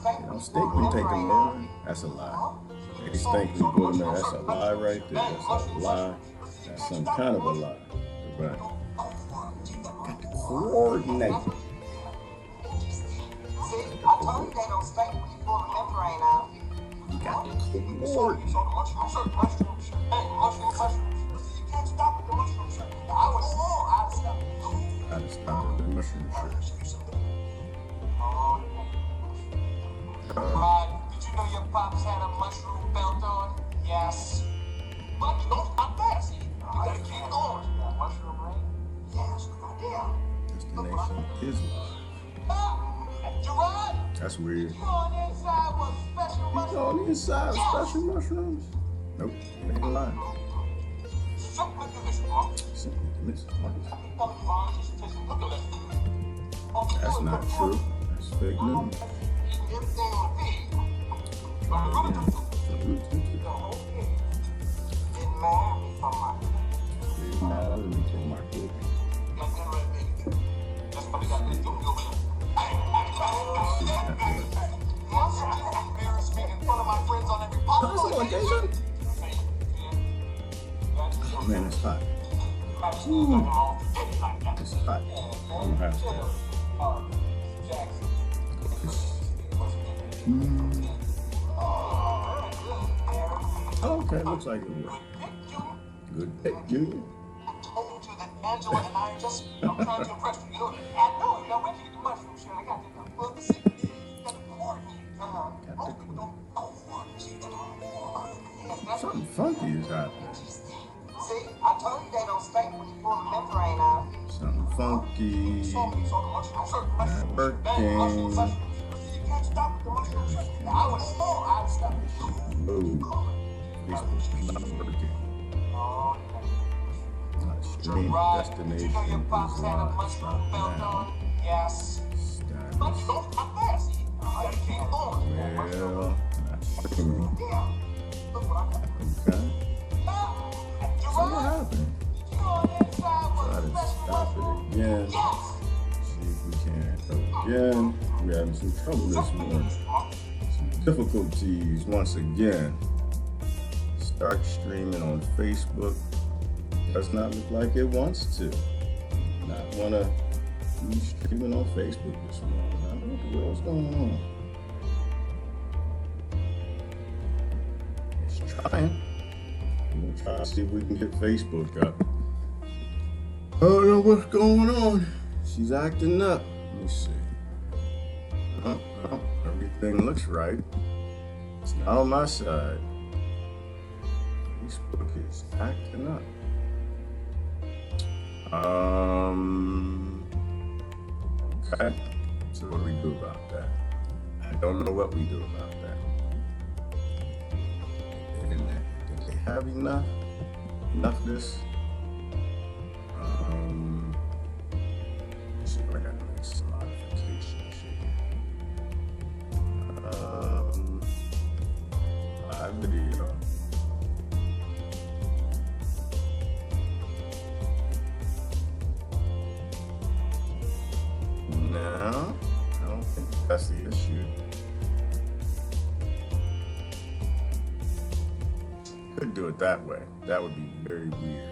They don't stink we take them in. That's a lie. They stink we put them in. That's a lie right there. That's a lie. That's some kind of a lie. Right. Got to coordinate. You got to coordinate. I just stopped at the mushroom shit. Did you know your pops had a mushroom belt on? Yes. But you don't stop there, see? You gotta keep going. Mushroom ring? Yes, good idea. Destination is live. Gerard? That's weird. You on the inside with special You mushrooms? on the inside with special mushrooms? Nope, you ain't lying. Simply delicious. Simply delicious. That's not true. That's fake news. Everything on the pig. Again, Getting mad for my cooking. That's what we got to do. Embarrass me in front of my friends on every Oh, man, it's hot. Ooh. It's hot. I'm gonna have to. Okay, looks like it worked. Good pick, Junior. told you that Angela and I are just trying to impress you. You know, I know you know when you get the mushroom shit. I got to well, the secret is you got to coordinate. Something funky is happening. See, I told you they don't stink when you pull the membrane out. Something funky. Not working. You can't stop with the mushroom. I would have stopped. Move. Facebook's not working. Stream destination is live. Stop now. Yes. Status. Well, Not working. Okay. So what happened? Try to stop it again. See if we can go again. We're having some trouble this morning. Some difficulties once again. Start streaming on Facebook. Does not look like it wants to. Not want to be streaming on Facebook this morning. I don't know what the world's going on. It's trying. We'll try to see if we can get Facebook up. I don't know what's going on. She's acting up. Let me see. Everything looks right. It's not on my side. Facebook is acting up. Okay. So what do we do about that? I don't know what we do about that. Did they have enough of this? Let's see if I gotta make some modifications here. Live video. No, I don't think that's the issue. Could do it that way. That would be very weird.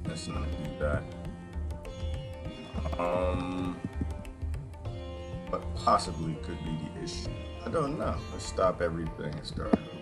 Let's not do that. But possibly could be the issue. I don't know. Let's stop everything and start over again.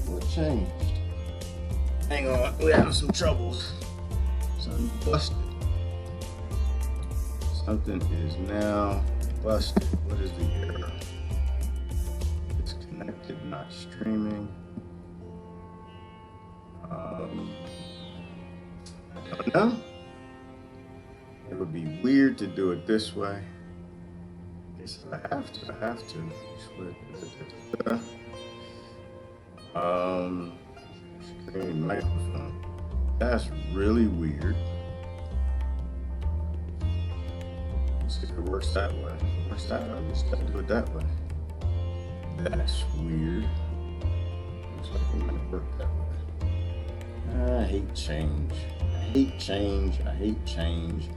What changed? Hang on, we're having some troubles. Something busted. Something is now busted. What is the error? Disconnected, not streaming. I don't know. It would be weird to do it this way. I guess I have to. Screen microphone. That's really weird. Let's see if it works that way. It works that way. I just gotta do it that way. That's weird. Looks like it might work that way. I hate change. I hate change. I hate change.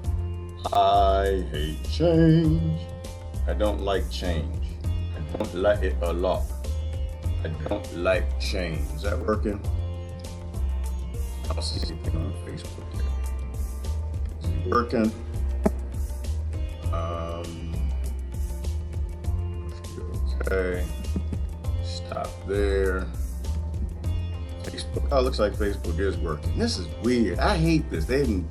I hate change. I don't like change. I don't like it a lot. I don't like change. Is that working? I'll see anything on Facebook there. Is it working? Okay. Stop there. Facebook. Oh, it looks like Facebook is working. This is weird. I hate this. They didn't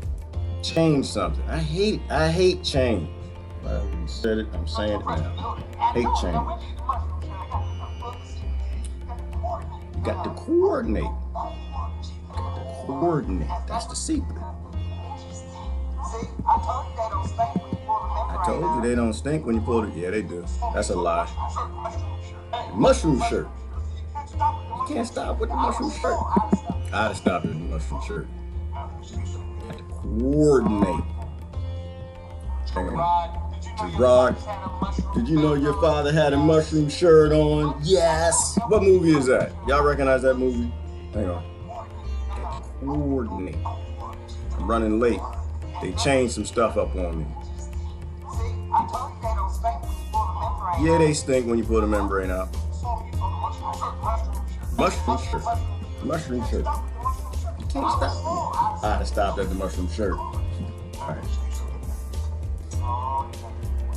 change something. I hate change. I already said it. I'm saying it now. Hate change. You got to coordinate. Coordinate. That's the secret. I told you they don't stink when you pull it. Yeah, they do. That's a lie. Mushroom shirt. You can't stop with the mushroom shirt. I'd have stopped with the mushroom shirt. Got to coordinate. Gerard, did you know your father had a mushroom shirt on? Yes. What movie is that? Y'all recognize that movie? Hang on. Coordinate. I'm running late. They changed some stuff up on me. Yeah, they stink when you pull the membrane out. Mushroom shirt. Mushroom shirt. You can't stop me. I'd have stopped at the mushroom shirt. Alright.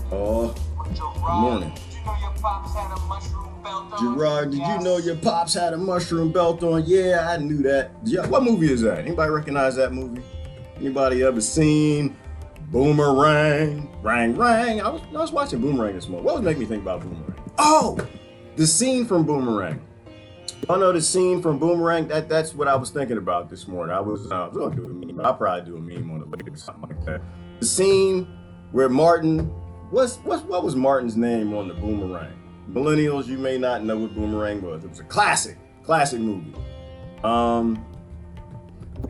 Oh, good morning. Gerard, did you know your pops had a mushroom belt on? Yeah, I knew that. What movie is that? Anybody recognize that movie? Anybody ever seen Boomerang? Rang, rang. I was watching Boomerang this morning. What would make me think about Boomerang? Oh, the scene from Boomerang. Y'all know the scene from Boomerang? That's what I was thinking about this morning. I was going to do a meme. I'll probably do a meme on it later or something like that. The scene where Martin, what was Martin's name on the Boomerang? Millennials, you may not know what Boomerang was. It was a classic movie. The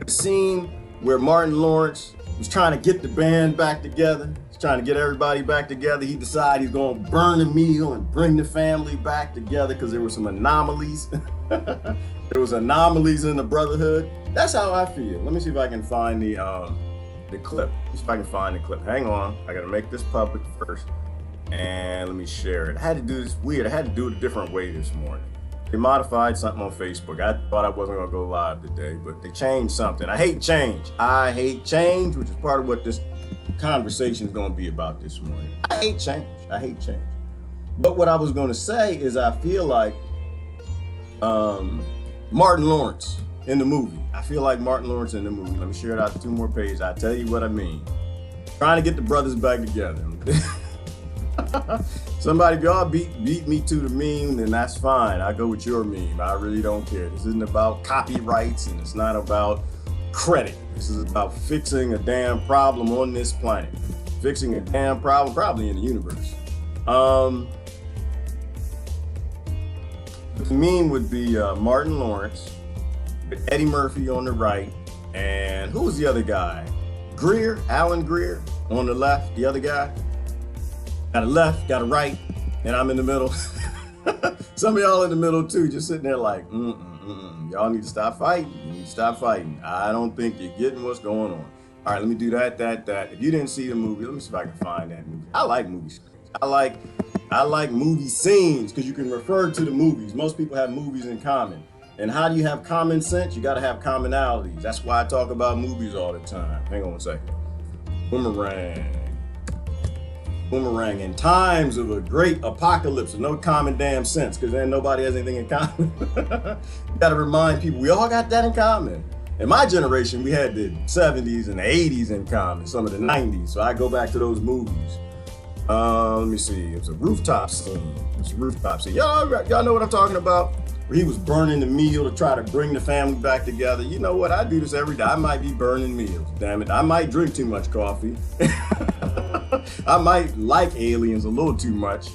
scene where Martin Lawrence was trying to get the band back together. He's trying to get everybody back together. He decided he's going to burn the meal and bring the family back together because there were some anomalies. There was anomalies in the brotherhood. That's how I feel. Let me see if I can find the clip. Let's see if I can find the clip. Hang on. I got to make this public first. And let me share it. I had to do this weird. I had to do it a different way this morning. They modified something on Facebook. I thought I wasn't going to go live today, but they changed something. I hate change. I hate change, which is part of what this conversation is going to be about this morning. I hate change. I hate change. But what I was going to say is I feel like Martin Lawrence in the movie. I feel like Martin Lawrence in the movie. Let me share it out to 2 more pages. I'll tell you what I mean. Trying to get the brothers back together. Somebody, if y'all beat me to the meme, then that's fine. I go with your meme. I really don't care. This isn't about copyrights and it's not about credit. This is about fixing a damn problem on this planet. Fixing a damn problem, probably in the universe. The meme would be Martin Lawrence with Eddie Murphy on the right, and who was the other guy? Greer, Alan Greer on the left, the other guy. Got a left, got a right, and I'm in the middle. Some of y'all in the middle too, just sitting there like, y'all need to stop fighting. You need to stop fighting. I don't think you're getting what's going on. All right, let me do that. If you didn't see the movie, let me see if I can find that movie. I like movie screens. I like movie scenes because you can refer to the movies. Most people have movies in common. And how do you have common sense? You got to have commonalities. That's why I talk about movies all the time. Hang on a second. Boomerang. Boomerang, in times of a great apocalypse of no common damn sense, because then nobody has anything in common. You got to remind people we all got that in common. In my generation, we had the 70s and the 80s in common, some of the 90s. So I go back to those movies. Let me see. It was a rooftop scene. Y'all know what I'm talking about? Where he was burning the meal to try to bring the family back together. You know what? I do this every day. I might be burning meals. Damn it. I might drink too much coffee. I might like aliens a little too much.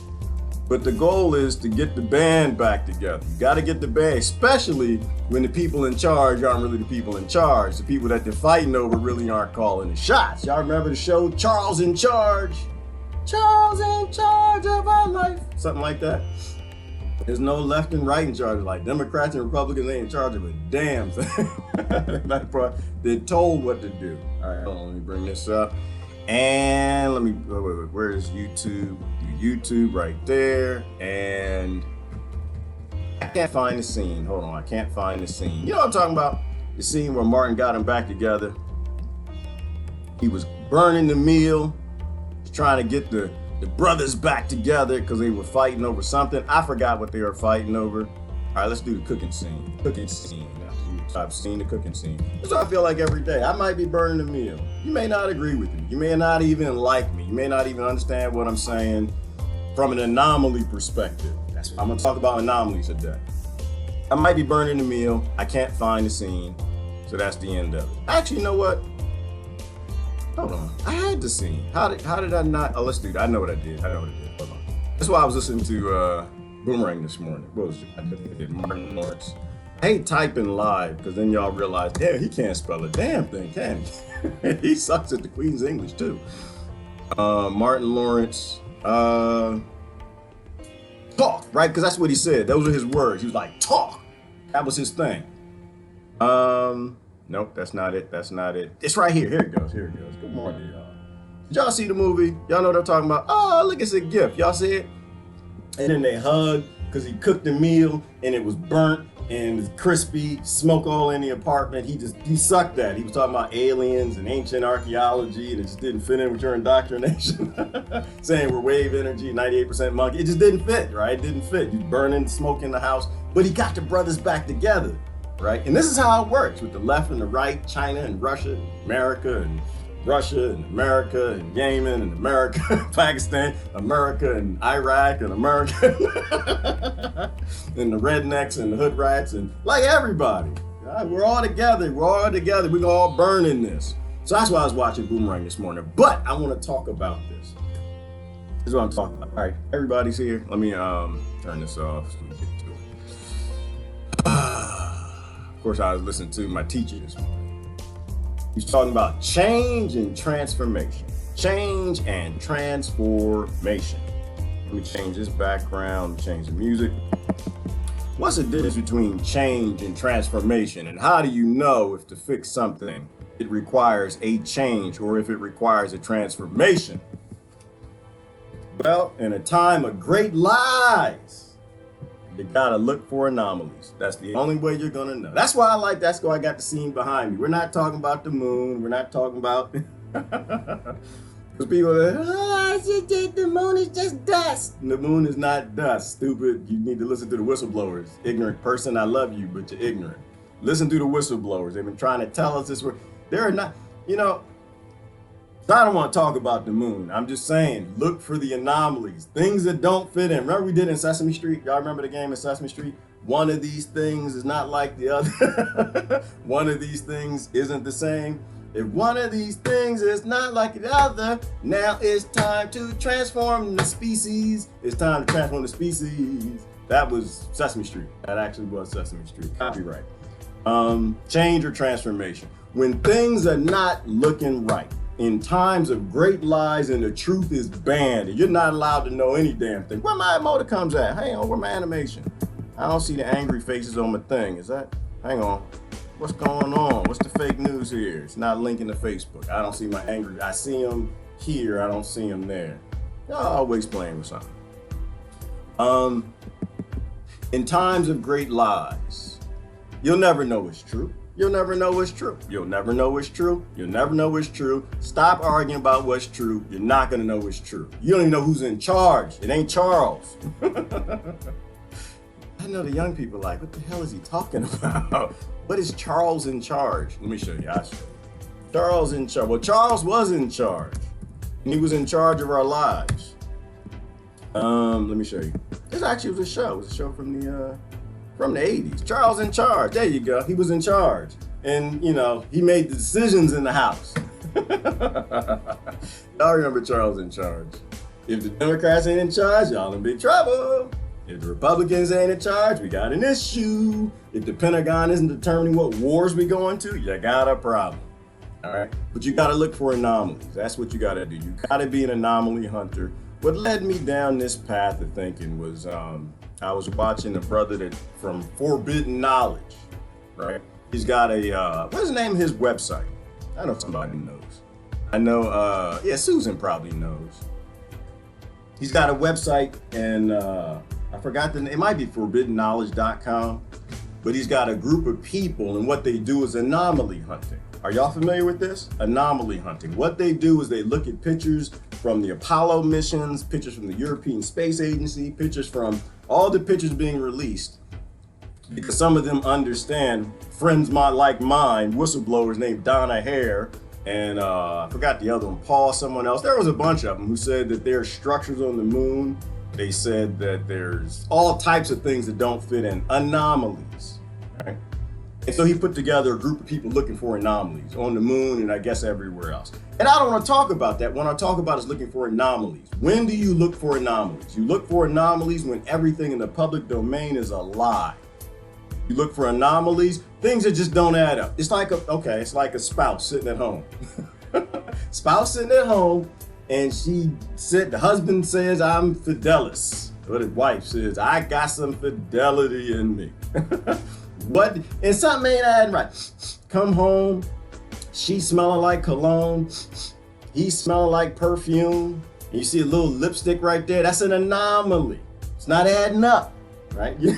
But the goal is to get the band back together. You got to get the band, especially when the people in charge aren't really the people in charge. The people that they're fighting over really aren't calling the shots. Y'all remember the show Charles in Charge? Charles in charge of our life. Something like that. There's no left and right in charge. Like Democrats and Republicans ain't in charge of a damn thing. They're told what to do. All right, hold on, let me bring this up. And let me, wait, where is YouTube? YouTube right there. And I can't find the scene. Hold on, I can't find the scene. You know what I'm talking about? The scene where Martin got them back together. He was burning the meal, trying to get the brothers back together because they were fighting over something. I forgot what they were fighting over. All right, let's do the cooking scene. I've seen the cooking scene. That's what I feel like every day. I might be burning the meal. You may not agree with me. You may not even like me. You may not even understand what I'm saying from an anomaly perspective. I'm gonna talk about anomalies today. I might be burning the meal. I can't find the scene. So that's the end of it. Actually, you know what? Hold on. I had the scene. How did I not? Oh, let's do that. I know what I did. Hold on. That's why I was listening to Boomerang this morning. What was it? I did Martin Lawrence. I hate typing live because then y'all realize, damn, he can't spell a damn thing, can he? He sucks at the Queen's English too. Martin Lawrence. Talk, right? Because that's what he said. Those were his words. He was like, talk. That was his thing. Nope, that's not it. It's right here. Here it goes. Good morning, y'all. Did y'all see the movie? Y'all know what I'm talking about? Oh, look, it's a gift. Y'all see it? And then they hug because he cooked the meal and it was burnt and it's crispy, smoke all in the apartment. He sucked that. He was talking about aliens and ancient archaeology and it just didn't fit in with your indoctrination. Saying we're wave energy, 98% monkey. It just didn't fit, right? It didn't fit. He's burning smoke in the house, but he got the brothers back together, right? And this is how it works with the left and the right, China and Russia, America and Russia and America and Yemen and America, Pakistan, America and Iraq and America and the rednecks and the hood rats and like everybody. Right? We're all together. We're gonna all burn in this. So that's why I was watching Boomerang this morning. But I want to talk about this. This is what I'm talking about. All right, everybody's here. Let me turn this off so we get to it. Of course, I was listening to my teacher this morning. He's talking about change and transformation. Change and transformation. Let me change this background, change the music. What's the difference between change and transformation? And how do you know if to fix something, it requires a change or if it requires a transformation? Well, in a time of great lies, you gotta look for anomalies. That's the only way you're gonna know. That's why I got the scene behind me. We're not talking about the moon. We're not talking about because people are like, the moon is just dust. The moon is not dust, stupid. You need to listen to the whistleblowers. Ignorant person, I love you, but you're ignorant. Listen to the whistleblowers. They've been trying to tell us this. They're not, I don't want to talk about the moon. I'm just saying, look for the anomalies, things that don't fit in. Remember we did in Sesame Street? Y'all remember the game in Sesame Street? One of these things is not like the other. One of these things isn't the same. If one of these things is not like the other, now it's time to transform the species. It's time to transform the species. That was Sesame Street. That actually was Sesame Street. Copyright. Change or transformation. When things are not looking right, in times of great lies and the truth is banned, and you're not allowed to know any damn thing. Where my emoticons at? Hang on, where my animation? I don't see the angry faces on my thing. Is that? Hang on. What's going on? What's the fake news here? It's not linking to Facebook. I don't see my angry. I see them here. I don't see them there. Y'all always playing with something. In times of great lies, you'll never know it's true. You'll never know what's true. You'll never know what's true. You'll never know what's true. Stop arguing about what's true. You're not going to know what's true. You don't even know who's in charge. It ain't Charles. I know the young people like, what the hell is he talking about? What is Charles in charge? Let me show you. I'll show you. Charles in charge. Well, Charles was in charge. And he was in charge of our lives. Let me show you. This actually was a show. It was a show from the 80s. Charles in charge. There you go. He was in charge. And, you know, he made the decisions in the house. Y'all remember Charles in charge. If the Democrats ain't in charge, y'all in big trouble. If the Republicans ain't in charge, we got an issue. If the Pentagon isn't determining what wars we go into, you got a problem. All right? But you got to look for anomalies. That's what you got to do. You got to be an anomaly hunter. What led me down this path of thinking was I was watching a brother from Forbidden Knowledge, right? He's got a, what's the name of his website? I know somebody knows. I know, yeah, Susan probably knows. He's got a website and I forgot the name, it might be forbiddenknowledge.com, but he's got a group of people and what they do is anomaly hunting. Are y'all familiar with this? Anomaly hunting. What they do is they look at pictures from the Apollo missions, pictures from the European Space Agency, pictures from all the pictures being released, because some of them understand, friends like mine, whistleblowers named Donna Hare, and I forgot the other one, Paul, someone else. There was a bunch of them who said that there are structures on the moon. They said that there's all types of things that don't fit in, anomalies, right? And so he put together a group of people looking for anomalies on the moon and I guess everywhere else. And I don't want to talk about that. What I talk about is looking for anomalies. When do you look for anomalies? You look for anomalies when everything in the public domain is a lie. You look for anomalies, things that just don't add up. It's like it's like a spouse sitting at home. Spouse sitting at home and the husband says, I'm fidelis. But his wife says, I got some fidelity in me. What? And something ain't adding right. Come home, she smelling like cologne, he smelling like perfume, and you see a little lipstick right there. That's an anomaly. It's not adding up, right? You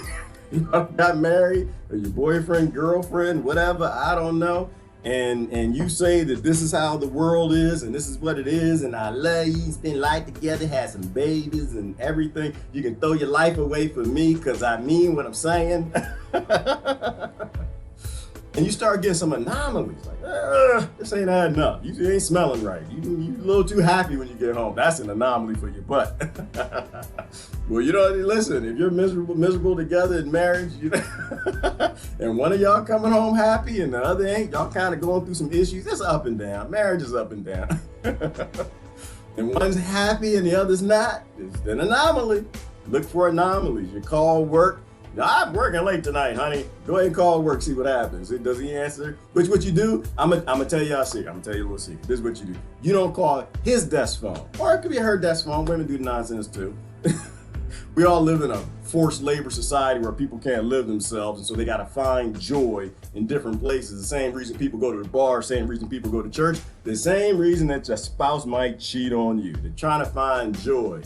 got married, or your boyfriend, girlfriend, whatever, I don't know, and you say that this is how the world is, and this is what it is, and I love you, spend life together, have some babies and everything. You can throw your life away for me, because I mean what I'm saying. And you start getting some anomalies, like, this ain't adding up. You ain't smelling right. You a little too happy when you get home. That's an anomaly for your butt. Well, you know, listen, if you're miserable together in marriage, and one of y'all coming home happy and the other ain't, y'all kind of going through some issues. It's up and down. Marriage is up and down. And one's happy and the other's not. It's an anomaly. Look for anomalies. You call work. I'm working late tonight, honey. Go ahead and call work, see what happens. Does he answer? Which what you do, I'm gonna tell y'all a secret. I'm gonna tell you a little secret. This is what you do. You don't call his desk phone. Or it could be her desk phone. Women do nonsense too. We all live in a forced labor society where people can't live themselves, and so they gotta find joy in different places. The same reason people go to the bar, same reason people go to church, the same reason that your spouse might cheat on you. They're trying to find joy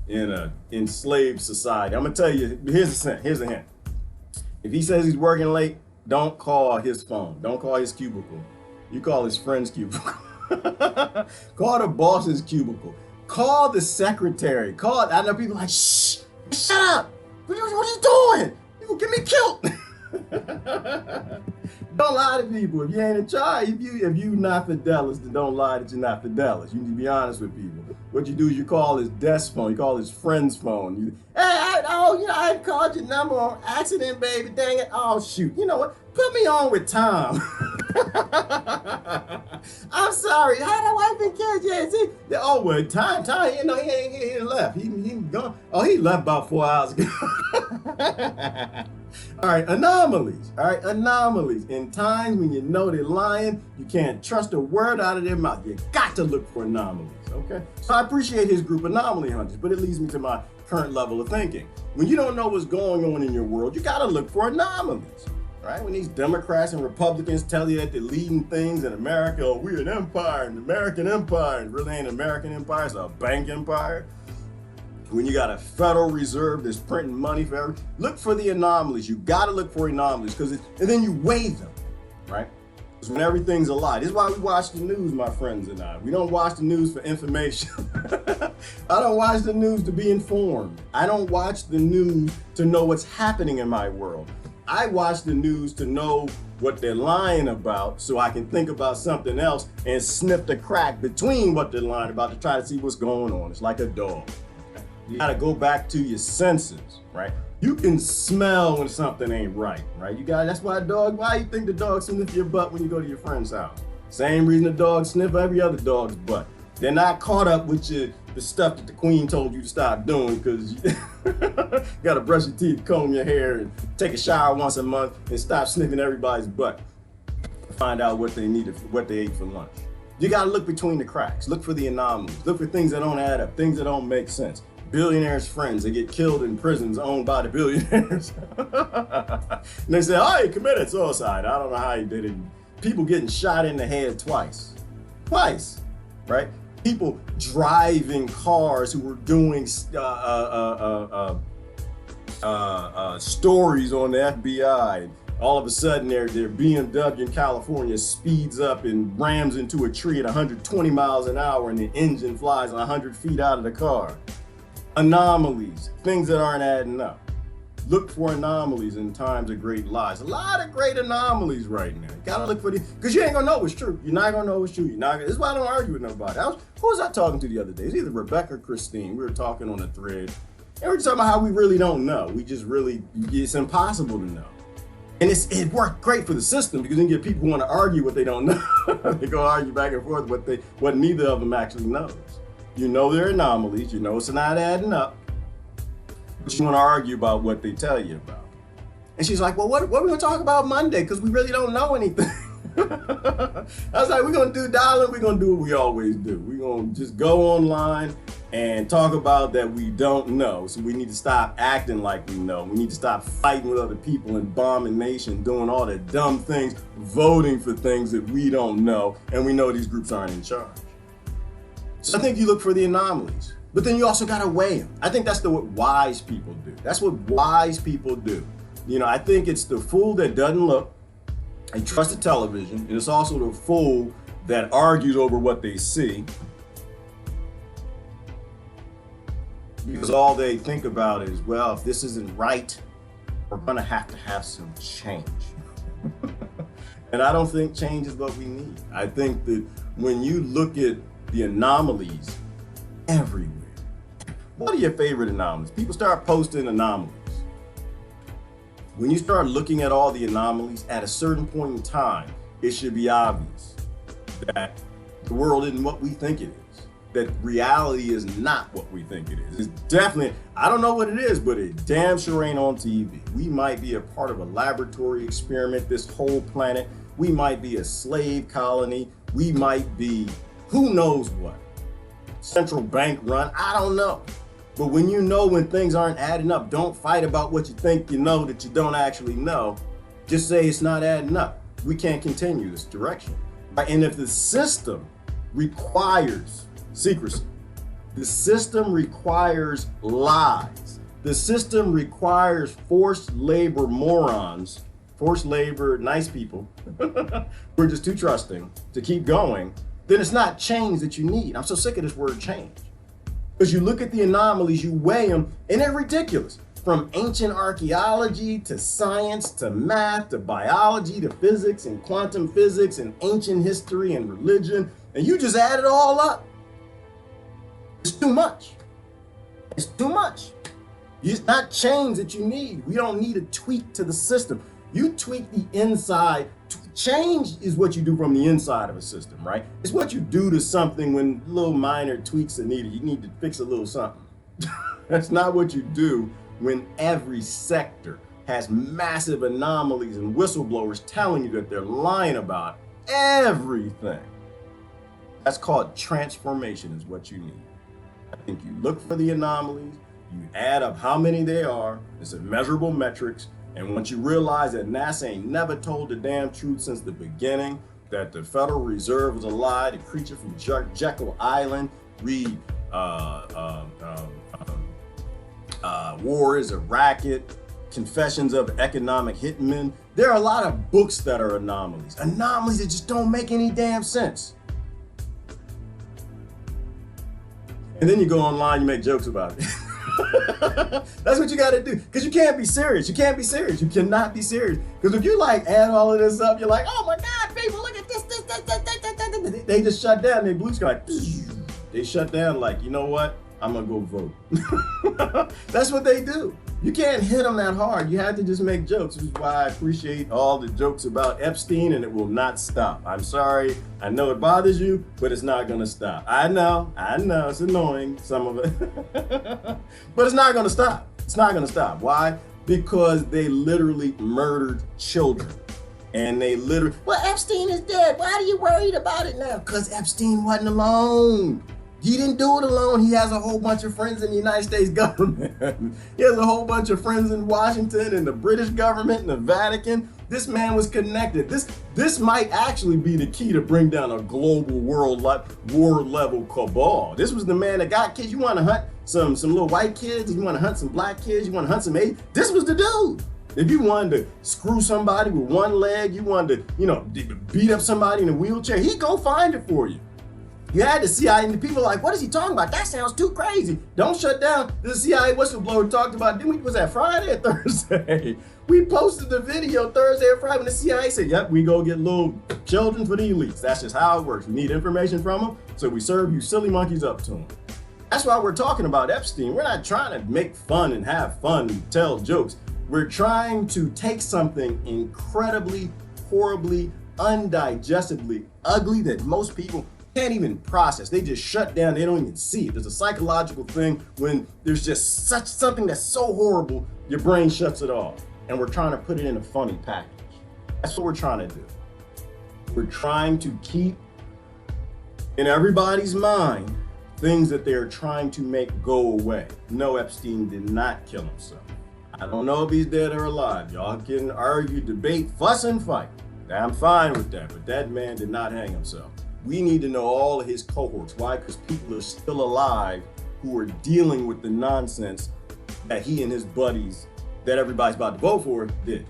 in a enslaved society. I'm gonna tell you, here's a hint. If he says he's working late, don't call his phone. Don't call his cubicle. You call his friend's cubicle. Call the boss's cubicle. Call the secretary. I know people like, shh, shut up. What are you doing? You gonna get me killed. Don't lie to people. If you ain't in charge, if you not fidelis, then don't lie that you're not fidelis. You need to be honest with people. What you do is you call his desk phone, you call his friend's phone. I called your number on accident, baby, dang it. Oh, shoot. You know what? Put me on with Tom. I'm sorry. How the wife and kids? Yeah, see? Oh, well, Tom, you know, he ain't left. He gone. Oh, he left about 4 hours ago. All right, anomalies. All right, anomalies. In times when you know they're lying, you can't trust a word out of their mouth. You got to look for anomalies, okay? So I appreciate his group, Anomaly Hunters, but it leads me to my current level of thinking. When you don't know what's going on in your world, you got to look for anomalies, right? When these Democrats and Republicans tell you that they're leading things in America, oh, we're an empire, an American empire, and really ain't an American empire, it's a bank empire. When you got a Federal Reserve that's printing money for everything, look for the anomalies. You got to look for anomalies, and then you weigh them. right? Because when everything's a lie, this is why we watch the news, my friends and I. We don't watch the news for information. I don't watch the news to be informed. I don't watch the news to know what's happening in my world. I watch the news to know what they're lying about so I can think about something else and sniff the crack between what they're lying about to try to see what's going on. It's like a dog. You gotta go back to your senses, right? You can smell when something ain't right, right? That's why why you think the dog sniff your butt when you go to your friend's house? Same reason the dog sniff every other dog's butt. They're not caught up with the stuff that the queen told you to stop doing because you gotta brush your teeth, comb your hair, and take a shower once a month and stop sniffing everybody's butt. Find out what they ate for lunch. You gotta look between the cracks, look for the anomalies, look for things that don't add up, things that don't make sense. Billionaires' friends, they get killed in prisons owned by the billionaires. And they say, oh, he committed suicide. I don't know how he did it. People getting shot in the head twice, right? People driving cars who were doing stories on the FBI. All of a sudden, their BMW in California speeds up and rams into a tree at 120 miles an hour and the engine flies 100 feet out of the car. Anomalies, things that aren't adding up. Look for anomalies in times of great lies. A lot of great anomalies right now. You gotta look for these, because you ain't gonna know what's true. You're not gonna know what's true. This is why I don't argue with nobody. Who was I talking to the other day? It's either Rebecca or Christine. We were talking on a thread. And we were talking about how we really don't know. It's impossible to know. And it worked great for the system because you can get people who want to argue what they don't know. They go argue back and forth what neither of them actually knows. You know they're anomalies, you know it's not adding up, but you want to argue about what they tell you about. And she's like, well, what are we going to talk about Monday? Because we really don't know anything. I was like, we're going to do dialing, we're going to do what we always do. We're going to just go online and talk about that we don't know. So we need to stop acting like we know. We need to stop fighting with other people and bombing nation, doing all the dumb things, voting for things that we don't know, and we know these groups aren't in charge. So I think you look for the anomalies, but then you also got to weigh them. I think that's what wise people do. That's what wise people do. You know, I think it's the fool that doesn't look and trust the television, and it's also the fool that argues over what they see because all they think about is, well, if this isn't right, we're going to have some change. And I don't think change is what we need. I think that when you look at the anomalies everywhere. What are your favorite anomalies? People start posting anomalies. When you start looking at all the anomalies, at a certain point in time, it should be obvious that the world isn't what we think it is. That reality is not what we think it is. It's definitely, I don't know what it is, but it damn sure ain't on TV. We might be a part of a laboratory experiment, this whole planet. We might be a slave colony. We might be who knows what? Central bank run? I don't know. But when you know when things aren't adding up, don't fight about what you think you know that you don't actually know. Just say it's not adding up. We can't continue this direction. And if the system requires secrecy, the system requires lies, the system requires forced labor morons, forced labor nice people, we're just too trusting to keep going, then it's not change that you need. I'm so sick of this word change. Because you look at the anomalies, you weigh them, and they're ridiculous. From ancient archaeology to science to math to biology to physics and quantum physics and ancient history and religion, and you just add it all up. It's too much. It's too much. It's not change that you need. We don't need a tweak to the system. You tweak the inside. Change is what you do from the inside of a system, right? It's what you do to something when little minor tweaks are needed. You need to fix a little something. That's not what you do when every sector has massive anomalies and whistleblowers telling you that they're lying about everything. That's called transformation is what you need. I think you look for the anomalies, you add up how many they are, it's a measurable metrics, and once you realize that NASA ain't never told the damn truth since the beginning, that the Federal Reserve was a lie, the creature from Jekyll Island, read War is a Racket, Confessions of Economic Hitmen. There are a lot of books that are anomalies. Anomalies that just don't make any damn sense. And then you go online, you make jokes about it. That's what you got to do. Because you can't be serious. You can't be serious. You cannot be serious. Because if you like add all of this up, you're like, oh my God, people, look at this. They just shut down. They blue sky. They shut down like, you know what? I'm going to go vote. That's what they do. You can't hit them that hard. You have to just make jokes, which is why I appreciate all the jokes about Epstein, and it will not stop. I'm sorry. I know it bothers you, but it's not going to stop. I know. It's annoying, some of it. But it's not going to stop. It's not going to stop. Why? Because they literally murdered children. And they literally, well, Epstein is dead. Why are you worried about it now? Because Epstein wasn't alone. He didn't do it alone. He has a whole bunch of friends in the United States government. He has a whole bunch of friends in Washington and the British government and the Vatican. This man was connected. This might actually be the key to bring down a global war level cabal. This was the man that got kids. You want to hunt some little white kids? You want to hunt some black kids? You want to hunt some Asian? This was the dude. If you wanted to screw somebody with one leg, you wanted to, beat up somebody in a wheelchair, he'd go find it for you. You had the CIA, and the people are like, what is he talking about? That sounds too crazy. Don't shut down. The CIA whistleblower talked about, was that Friday or Thursday? We posted the video Thursday or Friday when the CIA said, yep, we go get little children for the elites. That's just how it works. We need information from them, so we serve you silly monkeys up to them. That's why we're talking about Epstein. We're not trying to make fun and have fun and tell jokes. We're trying to take something incredibly, horribly, undigestibly ugly that most people can't even process. They just shut down. They don't even see it. There's a psychological thing when there's just something that's so horrible, your brain shuts it off. And we're trying to put it in a funny package. That's what we're trying to do. We're trying to keep in everybody's mind things that they're trying to make go away. No, Epstein did not kill himself. I don't know if he's dead or alive. Y'all can argue, debate, fuss, and fight. I'm fine with that, but that man did not hang himself. We need to know all of his cohorts. Why? Because people are still alive who are dealing with the nonsense that he and his buddies that everybody's about to vote for did.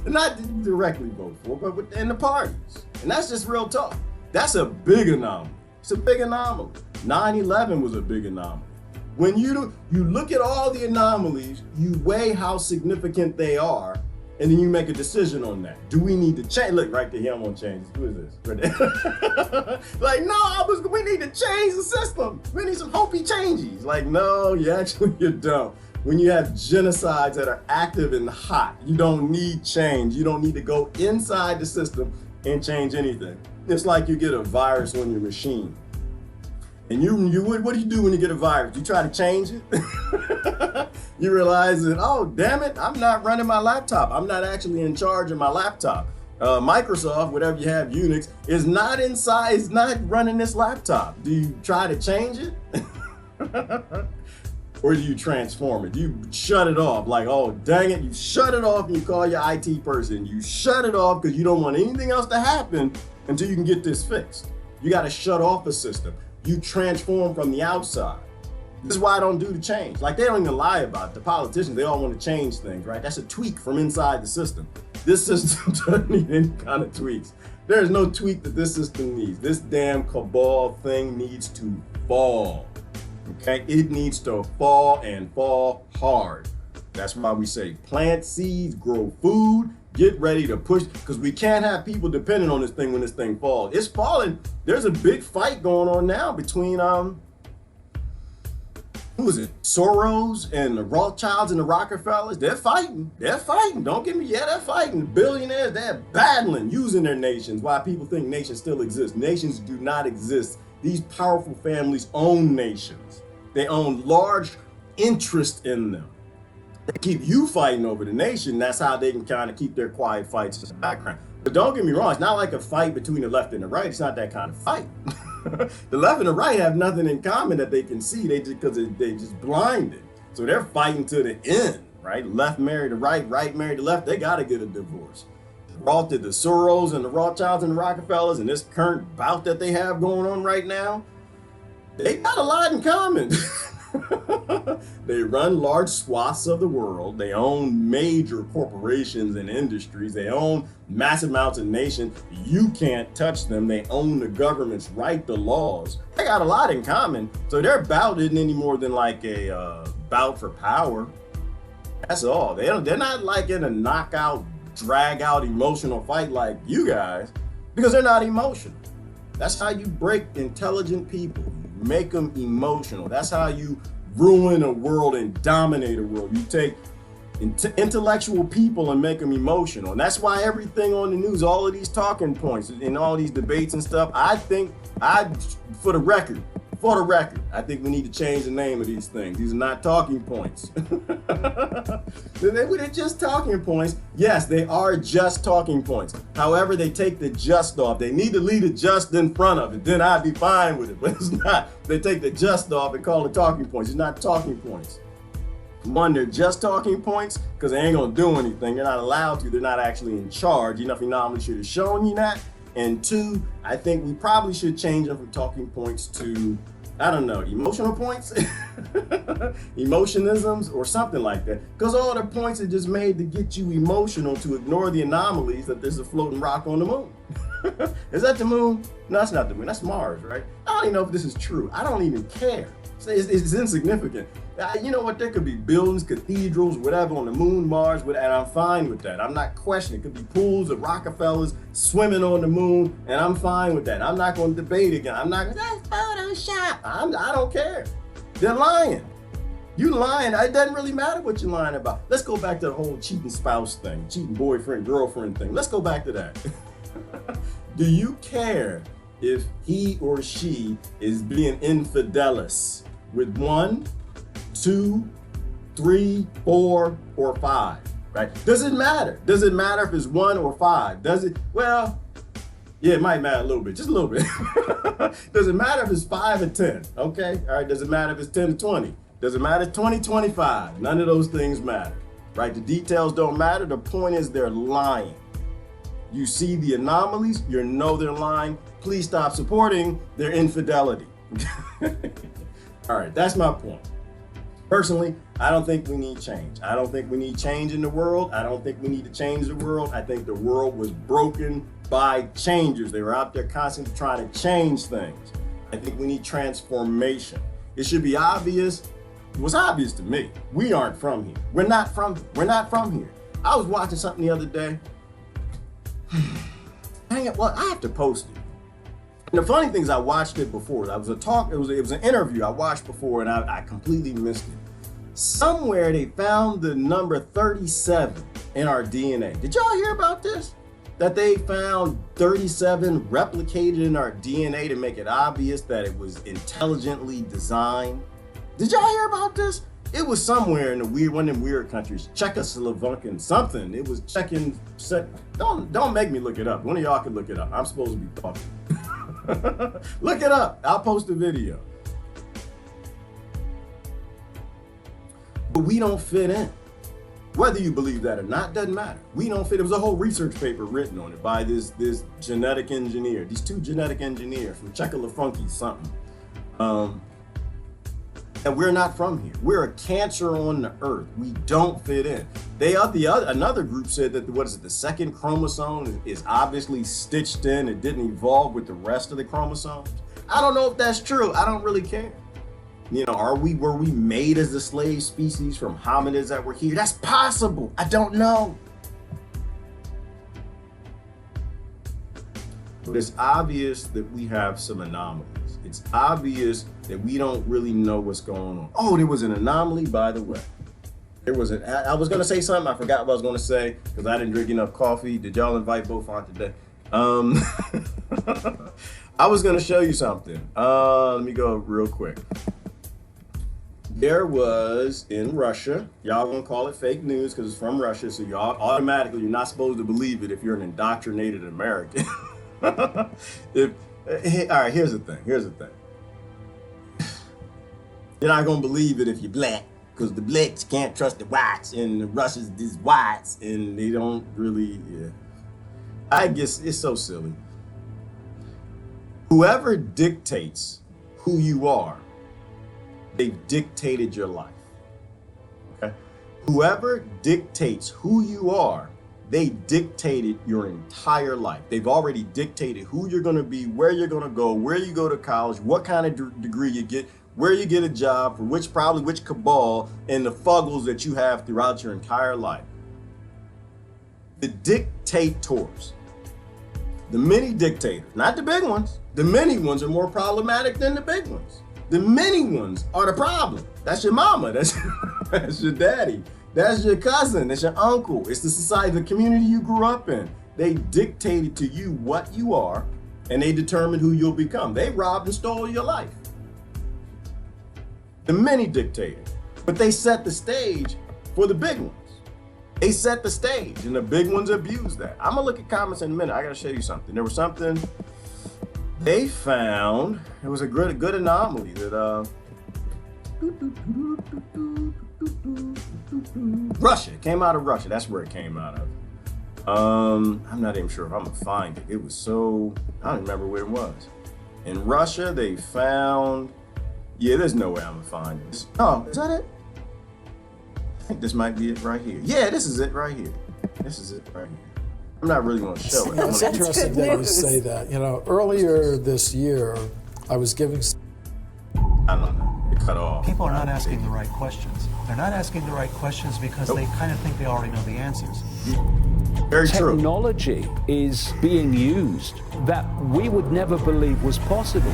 Not directly vote for, but within the parties. And that's just real talk. That's a big anomaly. It's a big anomaly. 9/11 was a big anomaly. When you look at all the anomalies, you weigh how significant they are, and then you make a decision on that. Do we need to change? Look, right there, I'm gonna change. Who is this? Right there. Like, no, we need to change the system. We need some hopey changes. Like, no, you don't. When you have genocides that are active and hot, you don't need change. You don't need to go inside the system and change anything. It's like you get a virus on your machine. And what do you do when you get a virus? You try to change it? You realize that, oh, damn it, I'm not running my laptop. I'm not actually in charge of my laptop. Microsoft, whatever you have, Unix, is not inside, is not running this laptop. Do you try to change it? Or do you transform it? Do you shut it off? Like, oh, dang it, you shut it off and you call your IT person. You shut it off because you don't want anything else to happen until you can get this fixed. You got to shut off the system. You transform from the outside. This is why I don't do the change. Like, they don't even lie about it. The politicians, they all want to change things, right? That's a tweak from inside the system. This system doesn't need any kind of tweaks. There's no tweak that this system needs. This damn cabal thing needs to fall. Okay, it needs to fall and fall hard. That's why we say plant seeds, grow food, get ready to push, because we can't have people depending on this thing when this thing falls. It's falling. There's a big fight going on now between who is it? Soros and the Rothschilds and the Rockefellers. They're fighting. They're fighting. Don't get me. Yeah, they're fighting. The billionaires, they're battling, using their nations. Why people think nations still exist. Nations do not exist. These powerful families own nations. They own large interest in them. They keep you fighting over the nation. That's how they can kind of keep their quiet fights in the background. But don't get me wrong, it's not like a fight between the left and the right. It's not that kind of fight. The left and the right have nothing in common that they can see. They just blinded. So they're fighting to the end, right? Left married the right, right married the left. They got to get a divorce. The Soros and the Rothschilds and the Rockefellers and this current bout that they have going on right now, they got a lot in common. They run large swaths of the world. They own major corporations and industries. They own massive amounts of nations. You can't touch them. They own the governments, write the laws. They got a lot in common. So their bout isn't any more than like a bout for power. That's all. They're not like in a knockout, drag out emotional fight like you guys, because they're not emotional. That's how you break intelligent people. You make them emotional. That's how you ruin a world and dominate a world. You take intellectual people and make them emotional. And that's why everything on the news, all of these talking points and all these debates and stuff, for the record, I think we need to change the name of these things. These are not talking points. They're just talking points. Yes, they are just talking points. However, they take the just off. They need to leave the just in front of it. Then I'd be fine with it, but it's not. They take the just off and call it talking points. It's not talking points. One, they're just talking points because they ain't gonna do anything. They're not allowed to. They're not actually in charge. Enough anomalies should have shown you that. And two, I think we probably should change them from talking points to, I don't know, emotional points, emotionisms or something like that. Because all the points are just made to get you emotional, to ignore the anomalies that there's a floating rock on the moon. Is that the moon? No, that's not the moon. That's Mars, right? I don't even know if this is true. I don't even care. It's insignificant. You know what? There could be buildings, cathedrals, whatever on the moon, Mars, and I'm fine with that. I'm not questioning. It could be pools of Rockefellers swimming on the moon, and I'm fine with that. I'm not going to debate again. I'm not going to, that's Photoshop. I don't care. They're lying. You lying. It doesn't really matter what you're lying about. Let's go back to the whole cheating spouse thing, cheating boyfriend, girlfriend thing. Let's go back to that. Do you care if he or she is being infidelis with 1, 2, 3, 4, or 5, right? Does it matter? Does it matter if it's 1 or 5? Does it? Well, yeah, it might matter a little bit, just a little bit. Does it matter if it's 5 or 10? Okay, all right, does it matter if it's 10 or 20? Does it matter 20, 25? None of those things matter, right? The details don't matter. The point is they're lying. You see the anomalies, you know they're lying. Please stop supporting their infidelity. All right, that's my point. Personally, I don't think we need change. I don't think we need change in the world. I don't think we need to change the world. I think the world was broken by changers. They were out there constantly trying to change things. I think we need transformation. It should be obvious. It was obvious to me. We aren't from here. We're not from here. I was watching something the other day. Dang it, well, I have to post it. And the funny thing is I watched it before. It was an interview I watched before and I completely missed it. Somewhere they found the number 37 in our DNA. Did y'all hear about this? That they found 37 replicated in our DNA to make it obvious that it was intelligently designed. Did y'all hear about this? It was somewhere in one of them weird countries, Czechoslovakian something. It was checking. Don't make me look it up. One of y'all can look it up. I'm supposed to be talking. Look it up. I'll post a video. But we don't fit in. Whether you believe that or not, doesn't matter. We don't fit. There was a whole research paper written on it by this genetic engineer, these 2 genetic engineers from Czechoslovakia something. And we're not from here. We're a cancer on the earth. We don't fit in. Another group said that the second chromosome is obviously stitched in. It didn't evolve with the rest of the chromosomes. I don't know if that's true. I don't really care. You know, were we made as a slave species from hominids that were here? That's possible. I don't know. But it's obvious that we have some anomalies. It's obvious that we don't really know what's going on. Oh, there was an anomaly, by the way. I was going to say something. I forgot what I was going to say because I didn't drink enough coffee. Did y'all invite both on today? I was going to show you something. Let me go real quick. There was in Russia, y'all gonna call it fake news because it's from Russia, so y'all automatically, you're not supposed to believe it if you're an indoctrinated American. All right, here's the thing. You're not gonna believe it if you're black because the blacks can't trust the whites and the Russians these whites and they don't really, yeah. I guess it's so silly. Whoever dictates who you are they've dictated your life. Okay? Whoever dictates who you are, they dictated your entire life. They've already dictated who you're going to be, where you're going to go, where you go to college, what kind of degree you get, where you get a job, for which cabal, and the fuggles that you have throughout your entire life. The dictators, the many dictators, not the big ones. The many ones are more problematic than the big ones. The many ones are the problem. That's your mama, that's your daddy, that's your cousin, that's your uncle. It's the society, the community you grew up in. They dictated to you what you are, and they determined who you'll become. They robbed and stole your life. The many dictated, but they set the stage for the big ones. They set the stage, and the big ones abused that. I'm gonna look at comments in a minute. I gotta show you something. There was something they found. It was a good anomaly that Russia. It came out of Russia. That's where it came out of. I'm not even sure if I'm gonna find it. It was so, I don't remember where it was. In Russia, they found, yeah, there's no way I'm gonna find it. Oh, is that it? I think this might be it right here. Yeah, this is it right here. This is it right here. I'm not really gonna show it. It's interesting that you say that. You know, earlier this year, I was giving. I don't know. It cut off. People are not asking the right questions. They're not asking the right questions because they kind of think they already know the answers. Very true. Technology is being used that we would never believe was possible.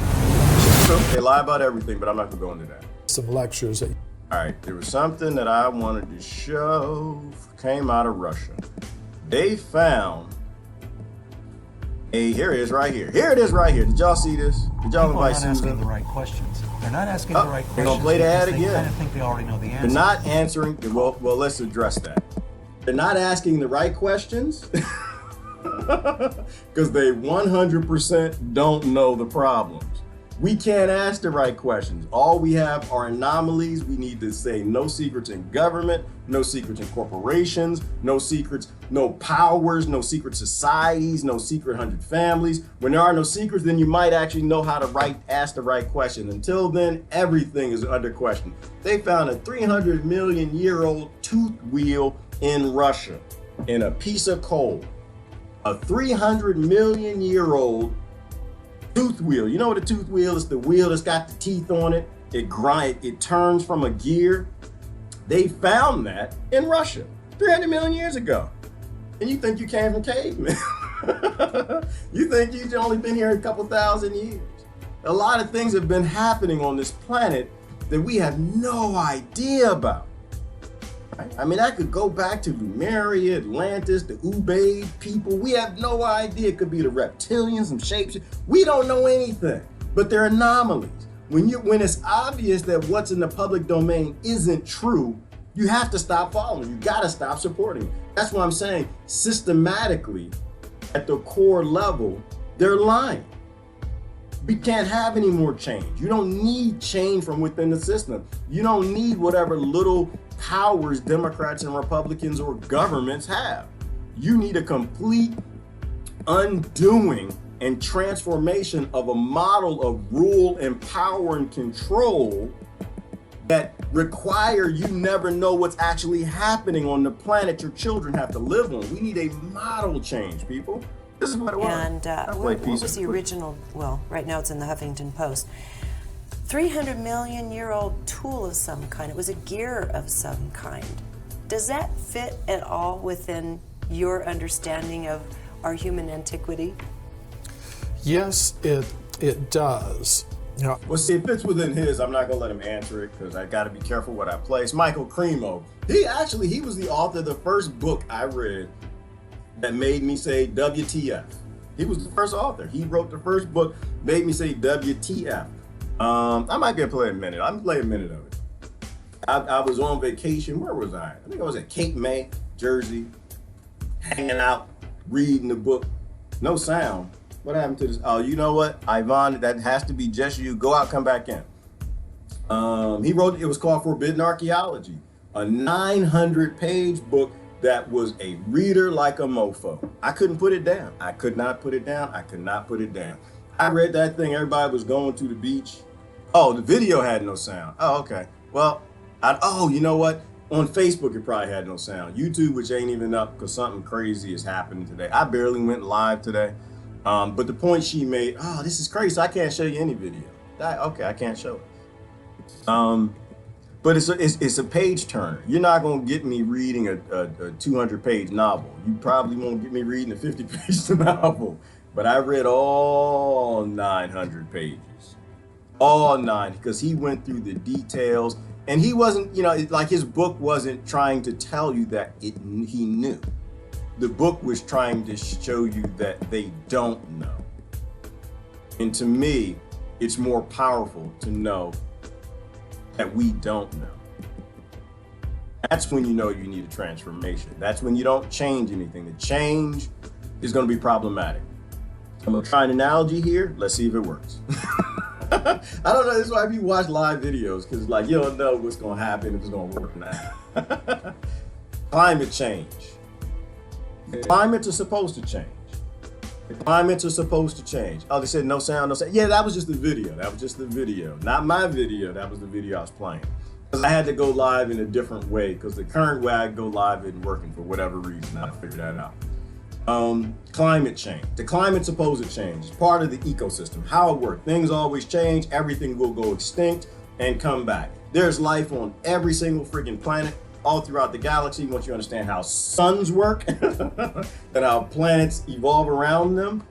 They lie about everything, but I'm not gonna go into that. Some lectures. All right, there was something that I wanted to show. Came out of Russia. They found here it is right here. Here it is right here. Did y'all see this? Did y'all invite Susan? People are not asking the right questions. They're not asking the right questions. They're gonna play the ad again. They kind of think they already know the answers. They're not answering. Well, let's address that. They're not asking the right questions because they 100% don't know the problems. We can't ask the right questions. All we have are anomalies. We need to say no secrets in government, no secrets in corporations, no secrets, no powers, no secret societies, no secret 100 families. When there are no secrets, then you might actually know how to ask the right question. Until then, everything is under question. They found a 300 million year old tooth wheel in Russia in a piece of coal. A 300 million year old tooth wheel. You know what a tooth wheel is? The wheel that's got the teeth on it. It turns from a gear. They found that in Russia 300 million years ago. And you think you came from cavemen. You think you've only been here a couple thousand years. A lot of things have been happening on this planet that we have no idea about. Right? I mean, I could go back to Lemuria, Atlantis, the Ubaid people. We have no idea. It could be the reptilians, some shapes. We don't know anything, but they're anomalies. When it's obvious that what's in the public domain isn't true, you have to stop following. You got to stop supporting it. That's why I'm saying systematically, at the core level, they're lying. We can't have any more change. You don't need change from within the system. You don't need whatever little powers Democrats and Republicans or governments have. You need a complete undoing and transformation of a model of rule and power and control that require you never know what's actually happening on the planet your children have to live on. We need a model change, people. This is what it was. And what was the original? Well, right now it's in the Huffington Post. 300 million year old tool of some kind. It was a gear of some kind. Does that fit at all within your understanding of our human antiquity? Yes, it does. You know, well, see, it fits within his. I'm not gonna let him answer it because I got to be careful what I place. Michael Cremo. He was the author of the first book I read that made me say WTF. He was the first author. He wrote the first book, made me say WTF. I might be able to play a minute. I'm gonna play a minute of it. I was on vacation. Where was I? I think I was at Cape May, Jersey, hanging out, reading the book. No sound. What happened to this? Oh, you know what, Ivan? That has to be just you. Go out, come back in. He wrote. It was called Forbidden Archaeology, a 900-page book that was a reader like a mofo. I couldn't put it down. I could not put it down. I could not put it down. I read that thing. Everybody was going to the beach, Oh, the video had no sound. Oh, okay. Well, you know what? On Facebook, it probably had no sound. YouTube, which ain't even up because something crazy is happening today. I barely went live today. But the point she made, oh, this is crazy. So I can't show you any video. Okay, I can't show it. But it's a page turner. You're not gonna get me reading a 200-page novel. You probably won't get me reading a 50-page novel. But I read all 900 pages, all 9, because he went through the details, and he wasn't, like his book wasn't trying to tell you that he knew. The book was trying to show you that they don't know. And to me, it's more powerful to know that we don't know. That's when you know you need a transformation. That's when you don't change anything. The change is going to be problematic. I'm going to try an analogy here. Let's see if it works. I don't know. This is why if you watch live videos, because you don't know what's going to happen, if it's going to work or not. Climate change. The climates are supposed to change. The climates are supposed to change. Oh, they said no sound, no sound. Yeah, that was just the video. That was just the video. Not my video. That was the video I was playing. Because I had to go live in a different way, because the current way I go live isn't working for whatever reason. I figured that out. Climate change. The climate's supposed to change. It's part of the ecosystem. How it works. Things always change. Everything will go extinct and come back. There's life on every single freaking planet, all throughout the galaxy. Once you understand how suns work, and how planets evolve around them,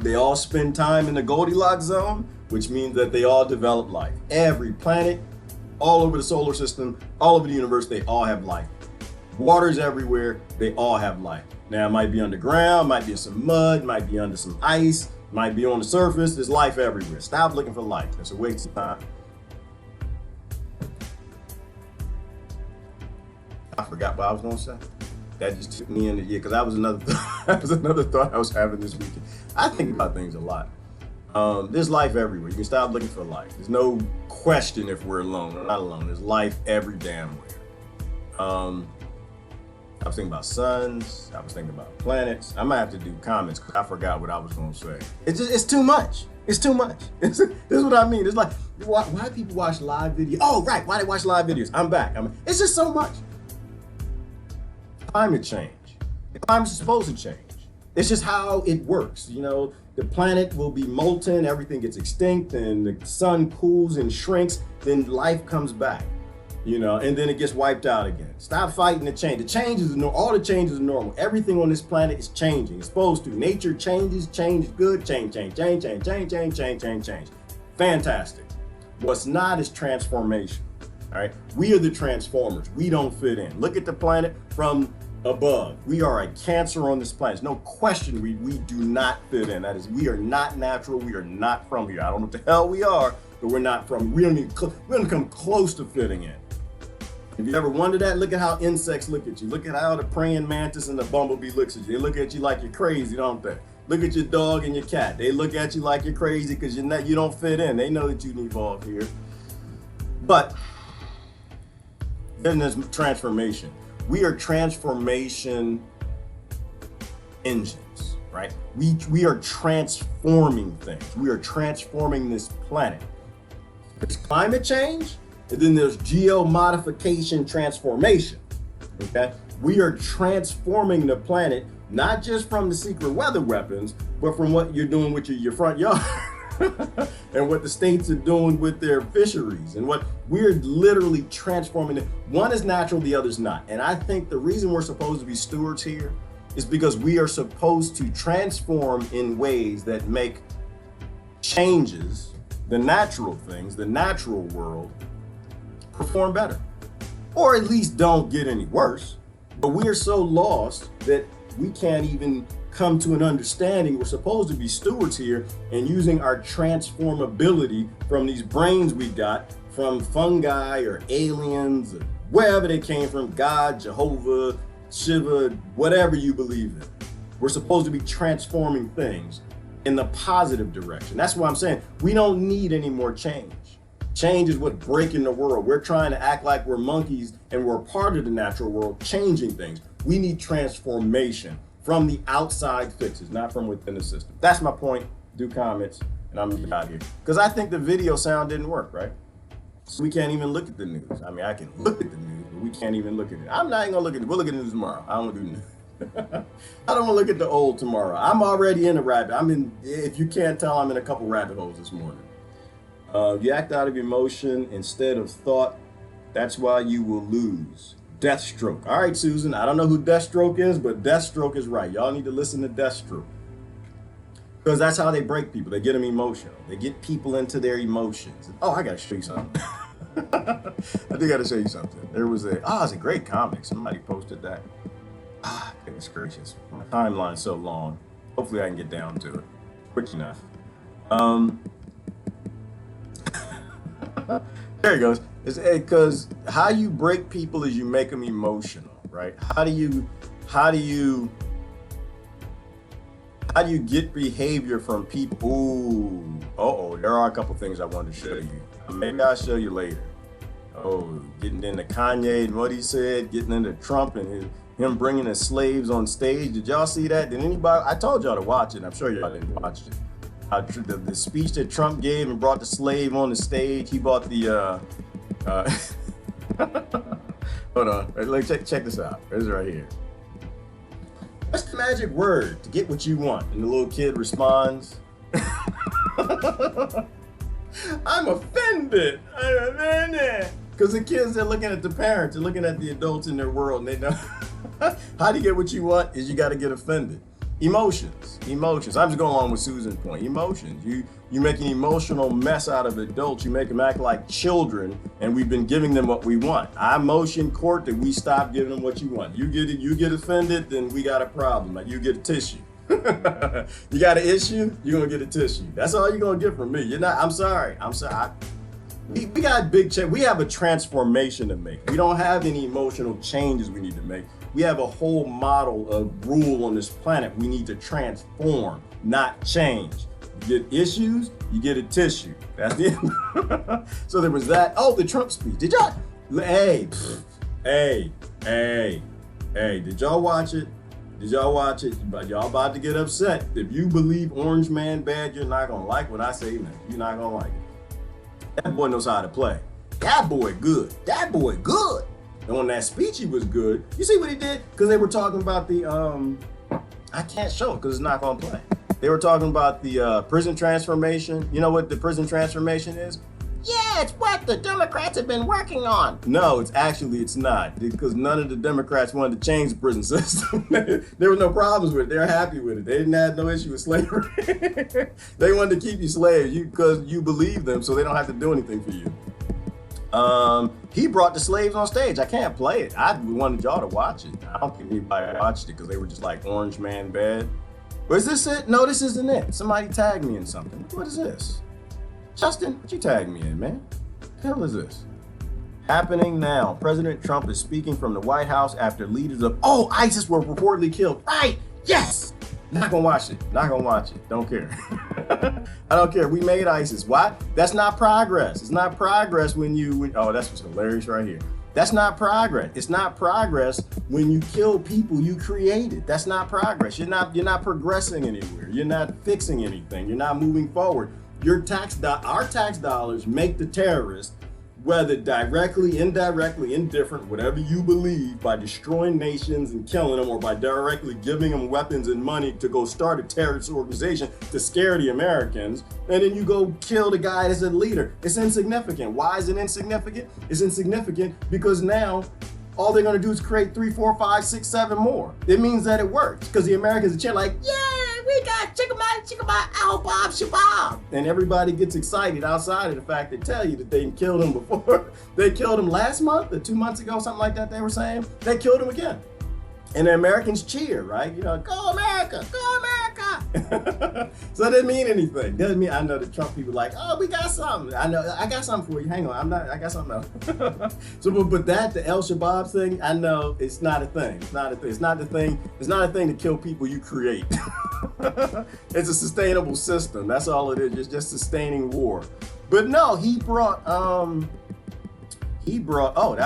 they all spend time in the Goldilocks zone, which means that they all develop life. Every planet, all over the solar system, all over the universe, they all have life. Water's everywhere, they all have life. Now, it might be underground, might be in some mud, might be under some ice, might be on the surface. There's life everywhere. Stop looking for life. It's a waste of time. I forgot what I was gonna say. That just took me in the year, because that was another thought I was having this weekend. I think about things a lot. There's life everywhere. You can stop looking for life. There's no question if we're alone. We're not alone. There's life every damn where. I was thinking about suns. I was thinking about planets. I might have to do comments because I forgot what I was gonna say. It's too much. It's too much. This is what I mean. It's like, why people watch live videos? Oh, right. Why they watch live videos? I'm back. It's just so much. Climate change. The climate's supposed to change. It's just how it works. The planet will be molten, everything gets extinct, and the sun cools and shrinks, then life comes back, and then it gets wiped out again. Stop fighting the change. The change is all the changes are normal. Everything on this planet is changing. It's supposed to. Nature changes, change is good, change. Fantastic. What's not is transformation. All right, we are the transformers. We don't fit in. Look at the planet from above. We are a cancer on this planet. There's no question we do not fit in. That is, we are not natural. We are not from here. I don't know what the hell we are, but we're not from. We don't come close to fitting in. If you ever wondered that, look at how insects look at you. Look at how the praying mantis and the bumblebee looks at you. They look at you like you're crazy, don't they? Look at your dog and your cat. They look at you like you're crazy because you don't fit in. They know that you evolved here. But then there's transformation. We are transformation engines, right? We are transforming things. We are transforming this planet. There's climate change, and then there's geomodification transformation, okay? We are transforming the planet, not just from the secret weather weapons, but from what you're doing with your front yard. And what the states are doing with their fisheries, and what we're literally transforming it. One is natural, the other's not. And I think the reason we're supposed to be stewards here is because we are supposed to transform in ways that make changes, the natural things, the natural world, perform better. Or at least don't get any worse. But we are so lost that we can't even come to an understanding. We're supposed to be stewards here and using our transformability from these brains we got from fungi or aliens or wherever they came from, God, Jehovah, Shiva, whatever you believe in. We're supposed to be transforming things in the positive direction. That's what I'm saying. We don't need any more change. Change is what's breaking the world. We're trying to act like we're monkeys and we're part of the natural world, changing things. We need transformation from the outside fixes, not from within the system. That's my point. Do comments. and I'm out here. Because I think the video sound didn't work, right? So we can't even look at the news. I mean, I can look at the news, but we can't even look at it. I'm not even gonna look at it. We'll look at the news tomorrow. I don't want to do news. I don't want to look at the old tomorrow. I'm already in a rabbit. If you can't tell, I'm in a couple rabbit holes this morning. You act out of emotion instead of thought. That's why you will lose. Deathstroke. All right, Susan, I don't know who Deathstroke is, but Deathstroke is right. Y'all need to listen to Deathstroke. Because that's how they break people. They get them emotional. They get people into their emotions. Oh, I got to show you something. I do got to show you something. It's a great comic. Somebody posted that. Goodness gracious. My timeline's so long. Hopefully I can get down to it quick enough. There he goes. Because how you break people is you make them emotional, right? How do you get behavior from people? Ooh, there are a couple things I wanted to show you. Maybe I'll show you later. Oh, getting into Kanye and what he said, getting into Trump and him bringing the slaves on stage. Did y'all see that? Did anybody? I told y'all to watch it. I'm sure y'all didn't watch it. The speech that Trump gave and brought the slave on the stage. He brought the hold on. Check this out. This is right here. What's the magic word to get what you want? And the little kid responds, I'm offended. Because the kids, they're looking at the parents, they're looking at the adults in their world, and they know how to get what you want is you got to get offended. Emotions. I'm just going along with Susan's point. Emotions. You make an emotional mess out of adults. You make them act like children, and we've been giving them what we want. I motion court that we stop giving them what you want. You get offended, then we got a problem. Like you get a tissue. You got an issue, you're gonna get a tissue. That's all you're gonna get from me. I'm sorry. We got big change. We have a transformation to make. We don't have any emotional changes we need to make. We have a whole model of rule on this planet we need to transform, not change. You get issues, you get a tissue. That's it. So there was that. Oh, the Trump speech. Did y'all? Hey, did y'all watch it? But y'all about to get upset. If you believe Orange Man bad, you're not gonna like what I say now. You're not gonna like it. That boy knows how to play. That boy good. And on that speech, he was good. You see what he did? Because they were talking about the, I can't show it because it's not gonna play. They were talking about the prison transformation. You know what the prison transformation is? Yeah, it's what the Democrats have been working on. No, it's not, because none of the Democrats wanted to change the prison system. There were no problems with it. They're happy with it. They didn't have no issue with slavery. They wanted to keep you slaves because you believe them, so they don't have to do anything for you. He brought the slaves on stage. I can't play it. I wanted y'all to watch it. I don't think anybody watched it because they were just like Orange Man bad. But is this it? No, this isn't it. Somebody tagged me in something. What is this? Justin, what you tagged me in, man? What the hell is this? Happening now. President Trump is speaking from the White House after leaders of ISIS were reportedly killed. Right? Yes! Not gonna watch it. Don't care. I don't care. We made ISIS. Why? That's not progress. It's not progress when that's what's hilarious right here. That's not progress. It's not progress when you kill people you created. That's not progress. You're not progressing anywhere. You're not fixing anything. You're not moving forward. Our tax dollars make the terrorists, whether directly, indirectly, indifferent, whatever you believe, by destroying nations and killing them, or by directly giving them weapons and money to go start a terrorist organization to scare the Americans, and then you go kill the guy that's a leader. It's insignificant. Why is it insignificant? It's insignificant because now all they're gonna do is create 3, 4, 5, 6, 7 more. It means that it works because the Americans are cheering like, yeah, we got chickamai, ow, bob, shabab. And everybody gets excited outside of the fact they tell you that they killed him before. They killed him last month or 2 months ago, something like that they were saying. They killed him again. And the Americans cheer, right? Go America, go America. So it doesn't mean anything. Doesn't mean, I know the Trump people like, we got something. I got something for you. Hang on, I got something else. So, but the El Shabab thing, I know it's not a thing. It's not a thing to kill people you create. It's a sustainable system. That's all it is. It's just sustaining war. But no, he brought, that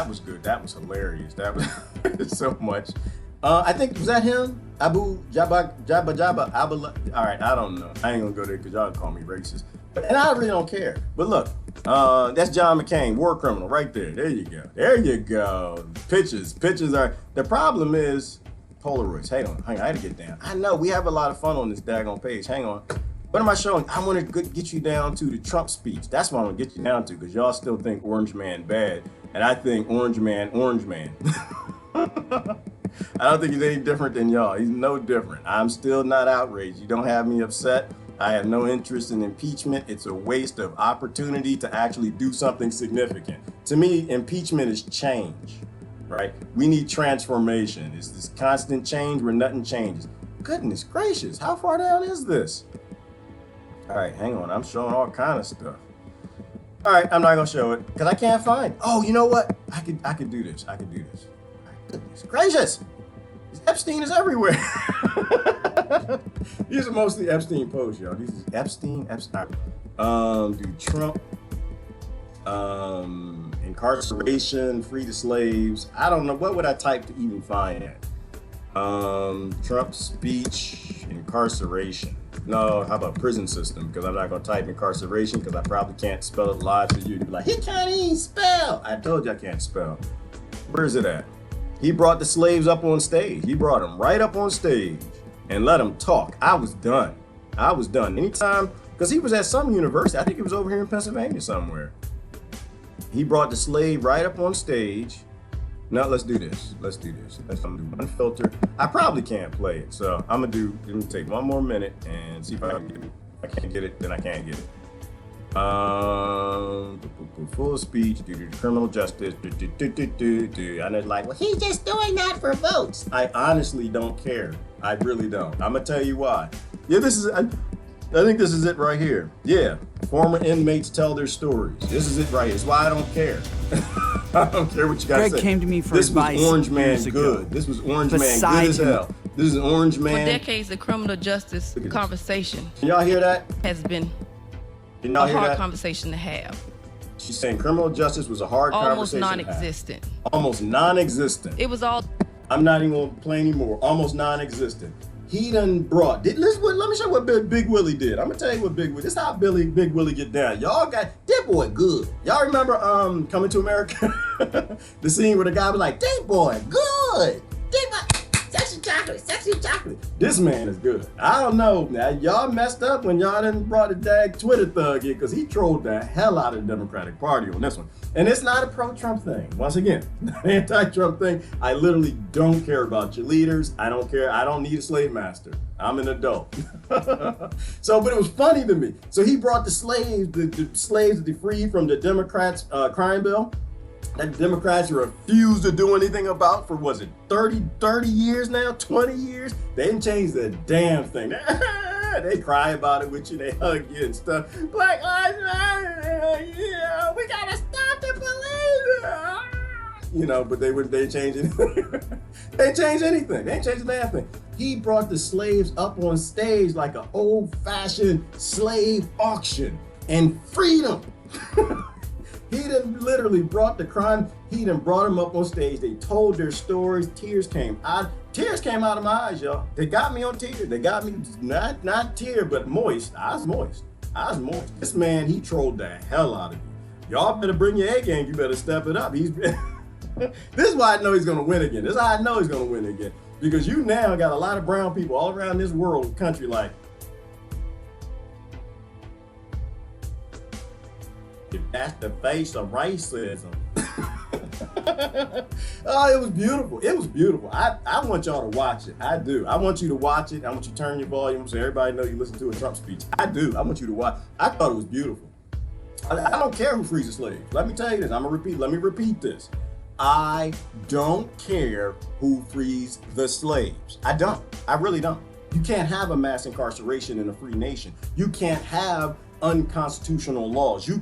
was good. That was hilarious. That was so much. I think, was that him? Abu Jabba Jabba Jabba Abba. All right, I don't know. I ain't gonna go there because y'all call me racist, and I really don't care. But look, that's John McCain, war criminal, right there. There you go. There you go. Pictures are. The problem is Polaroids. Hang on. I had to get down. I know we have a lot of fun on this daggone page. Hang on. What am I showing? I want to get you down to the Trump speech. That's what I want to get you down to, because y'all still think Orange Man bad, and I think Orange Man. I don't think he's any different than y'all. He's no different. I'm still not outraged. You don't have me upset. I have no interest in impeachment. It's a waste of opportunity to actually do something significant. To me, impeachment is change, right? We need transformation. It's this constant change where nothing changes. Goodness gracious, how far down is this? All right, hang on. I'm showing all kind of stuff. All right, I'm not gonna show it because I can't find it. Oh, you know what? I could do this. I could do this. Goodness gracious! Epstein is everywhere. These are mostly Epstein posts, y'all. These is Epstein. Do Trump, incarceration, free the slaves. I don't know. What would I type to even find that? Trump speech, incarceration. No, how about prison system? Because I'm not gonna type incarceration because I probably can't spell it live for you. You'd be like, he can't even spell. I told you I can't spell. Where is it at? He brought the slaves up on stage. He brought them right up on stage and let them talk. I was done. Anytime, because he was at some university. I think he was over here in Pennsylvania somewhere. He brought the slave right up on stage. Now let's do this. Let's do one filter. I probably can't play it, so I'm gonna let me take one more minute and see if I can get it. If I can't get it, then I can't get it. Full speech, criminal justice, and it's like, well, he's just doing that for votes. I honestly don't care. I really don't. I'm gonna tell you why. Yeah, I think this is it right here. Yeah, former inmates tell their stories. This is it right here. It's why I don't care. I don't care what you guys say. Greg came to me for advice. This was Orange Man years ago. good. This was Orange Man good as hell. This is Orange Man. For decades, the criminal justice conversation Can y'all hear that? has been Can y'all a hear hard that? conversation to have. She's saying criminal justice was a hard Almost conversation to have. non-existent. Almost non-existent. It was all I'm not even gonna play anymore. Almost non-existent. He done brought. Let me show you what Big Willie did. I'm gonna tell you what Big Willie. This is how Big Willie get down. Y'all got that boy good. Y'all remember Coming to America? The scene where the guy was like, "That boy good. That boy, sexy chocolate." This man is good. I don't know. Now y'all messed up when y'all didn't brought the dag Twitter thug in, because he trolled the hell out of the Democratic Party on this one. And it's not a pro-Trump thing. Once again, not an anti-Trump thing. I literally don't care about your leaders. I don't care. I don't need a slave master. I'm an adult. But it was funny to me. So he brought the slaves that they freed from the Democrats' crime bill, that the Democrats refused to do anything about for, was it 30 years now, 20 years? They didn't change the damn thing. They cry about it with you, they hug you and stuff. Black Lives Matter, we gotta stop the police. But they change anything. They ain't change anything. They ain't change a damn thing. He brought the slaves up on stage like an old-fashioned slave auction and freedom. He done literally brought the crime. He done brought them up on stage. They told their stories. Tears came out of my eyes, y'all. They got me on tears. They got me not tear, but moist. I was moist. This man, he trolled the hell out of you. Y'all better bring your A game. You better step it up. This is why I know he's gonna win again. Because you now got a lot of brown people all around this world, country, like, if that's the face of racism. Oh, it was beautiful. I want y'all to watch it. I do. I want you to watch it. I want you to turn your volume so everybody know you listen to a Trump speech. I do. I want you to watch. I thought it was beautiful. I don't care who frees the slaves. Let me tell you this. Let me repeat this. I don't care who frees the slaves. I don't. I really don't. You can't have a mass incarceration in a free nation. You can't have unconstitutional laws. You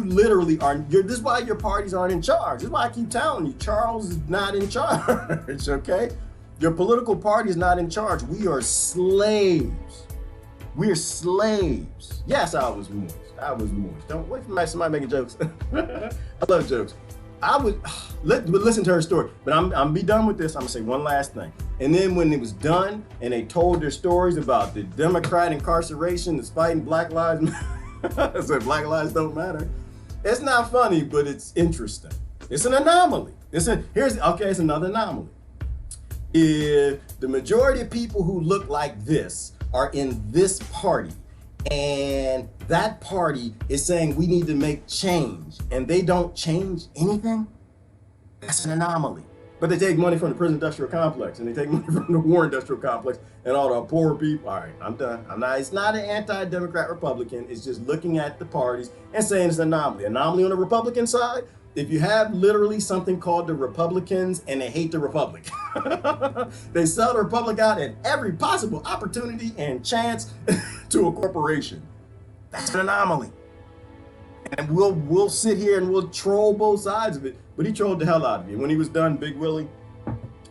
literally this is why your parties aren't in charge. This is why I keep telling you, Charles is not in charge, okay? Your political party is not in charge. We are slaves. Yes, I was moist. Don't wait for somebody making jokes. I love jokes. I would listen to her story, but I'm be done with this. I'm gonna say one last thing. And then when it was done and they told their stories about the Democrat incarceration that's fighting Black Lives Matter, so Black Lives don't matter. It's not funny, but it's interesting. It's an anomaly. It's another anomaly. If the majority of people who look like this are in this party, and that party is saying we need to make change, and they don't change anything, that's an anomaly. But they take money from the prison industrial complex, and they take money from the war industrial complex, and all the poor people. All right, I'm done. It's not an anti-Democrat Republican. It's just looking at the parties and saying it's an anomaly. Anomaly on the Republican side. If you have literally something called the Republicans and they hate the Republic, they sell the Republic out at every possible opportunity and chance to a corporation. That's an anomaly. And we'll sit here and we'll troll both sides of it. But he trolled the hell out of me. When he was done, Big Willie,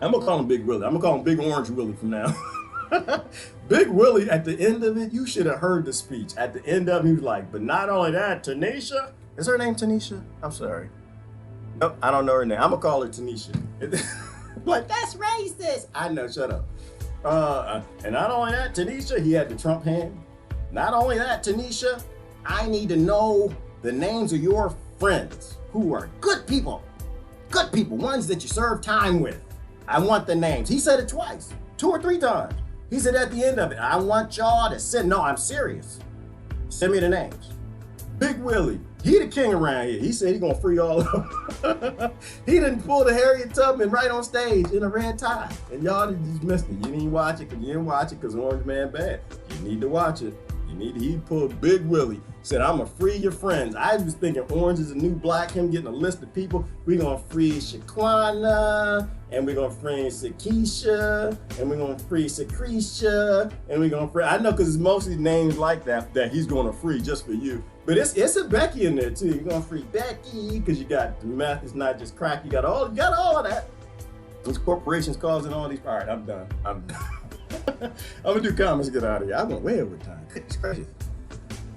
I'm gonna call him Big Willie. I'm gonna call him Big Orange Willie from now. Big Willie, at the end of it, you should have heard the speech. At the end of it, he was like, but not only that, Tanisha. Is her name Tanisha? I'm sorry. Nope, I don't know her name. I'm gonna call her Tanisha. Like, that's racist. I know, shut up. And not only that, Tanisha, he had the Trump hand. Not only that, Tanisha, I need to know the names of your friends who are good people, ones that you serve time with. I want the names. He said it twice, 2 or 3 times. He said at the end of it, I want y'all to send, no, I'm serious. Send me the names. Big Willie, he the king around here. He said he gonna free all of them. He didn't pull the Harriet Tubman right on stage in a red tie. And y'all just missed it. You didn't watch it because you didn't watch it because Orange Man bad. You need to watch it. He pulled Big Willie, said, I'm gonna free your friends. I was thinking Orange is the New Black, him getting a list of people. We're gonna free Shaquana, and we're gonna free Sakisha, and we're gonna free Secretia, and we're gonna free, I know because it's mostly names like that he's gonna free just for you. But it's a Becky in there too. You're gonna free Becky, because you got the meth, it's not just crack, you got all of that. Those corporations causing all these, all right, I'm done. I'm gonna do comments and get out of here. I went way over time. It's crazy.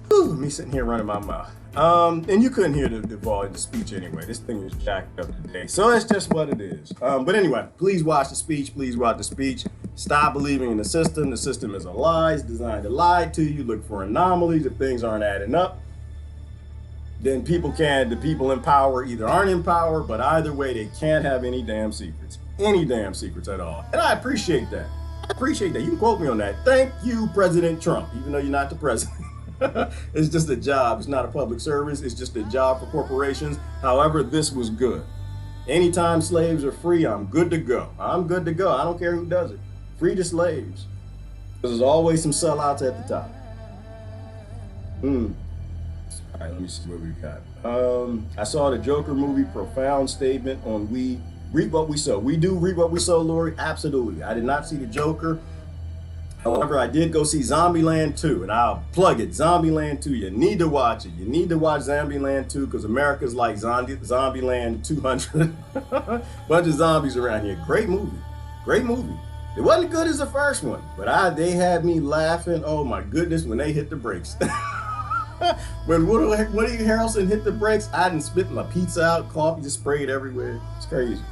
Whew, me sitting here running my mouth. And you couldn't hear the volume of the speech anyway. This thing is jacked up today. So it's just what it is. But anyway, please watch the speech. Please watch the speech. Stop believing in the system. The system is a lie. It's designed to lie to you. Look for anomalies. If things aren't adding up, then the people in power either aren't in power, but either way, they can't have any damn secrets. Any damn secrets at all. And I appreciate that. You can quote me on that. Thank you, President Trump, even though you're not the president. It's just a job. It's not a public service. It's just a job for corporations. However, this was good. Anytime slaves are free, I'm good to go. I don't care who does it. Free the slaves. Because there's always some sellouts at the top. All right, let me see what we got. I saw the Joker movie, profound statement on we reap what we sow. We do reap what we sow, Lori. Absolutely. I did not see the Joker. However, I did go see Zombieland 2, and I'll plug it. Zombieland 2, you need to watch it. You need to watch Zombieland 2 because America's like Zombieland 200. Bunch of zombies around here. Great movie. It wasn't good as the first one, but they had me laughing. Oh my goodness, when they hit the brakes. When Woody Harrelson hit the brakes, I didn't spit my pizza out, coffee just sprayed everywhere. It's crazy.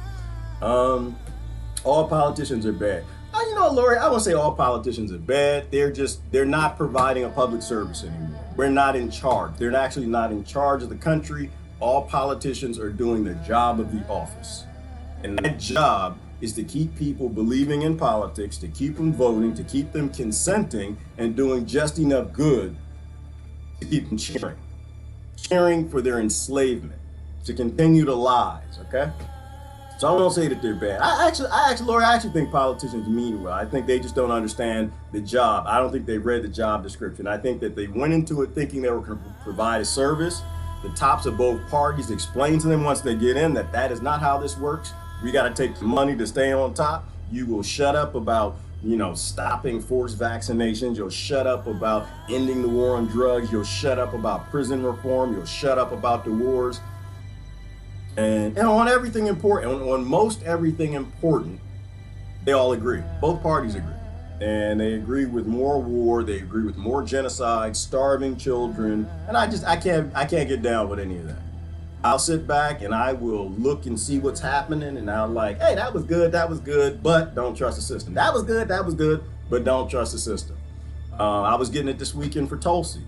All politicians are bad. You know, Lori, I won't say all politicians are bad. They're not providing a public service anymore. We're not in charge. They're actually not in charge of the country. All politicians are doing the job of the office. And that job is to keep people believing in politics, to keep them voting, to keep them consenting and doing just enough good to keep them cheering for their enslavement, to continue the lies, okay? So I won't say that they're bad. Lori, I actually think politicians mean well. I think they just don't understand the job. I don't think they read the job description. I think that they went into it thinking they were going to provide a service. The tops of both parties explain to them once they get in that is not how this works. We got to take the money to stay on top. You will shut up about, stopping forced vaccinations. You'll shut up about ending the war on drugs. You'll shut up about prison reform. You'll shut up about the wars. And on everything important, on most everything important, they all agree. Both parties agree. And they agree with more war, they agree with more genocide, starving children. And I can't get down with any of that. I'll sit back and I will look and see what's happening, and I'll like, hey, that was good, but don't trust the system. That was good, but don't trust the system. I was getting it this weekend for Tulsi.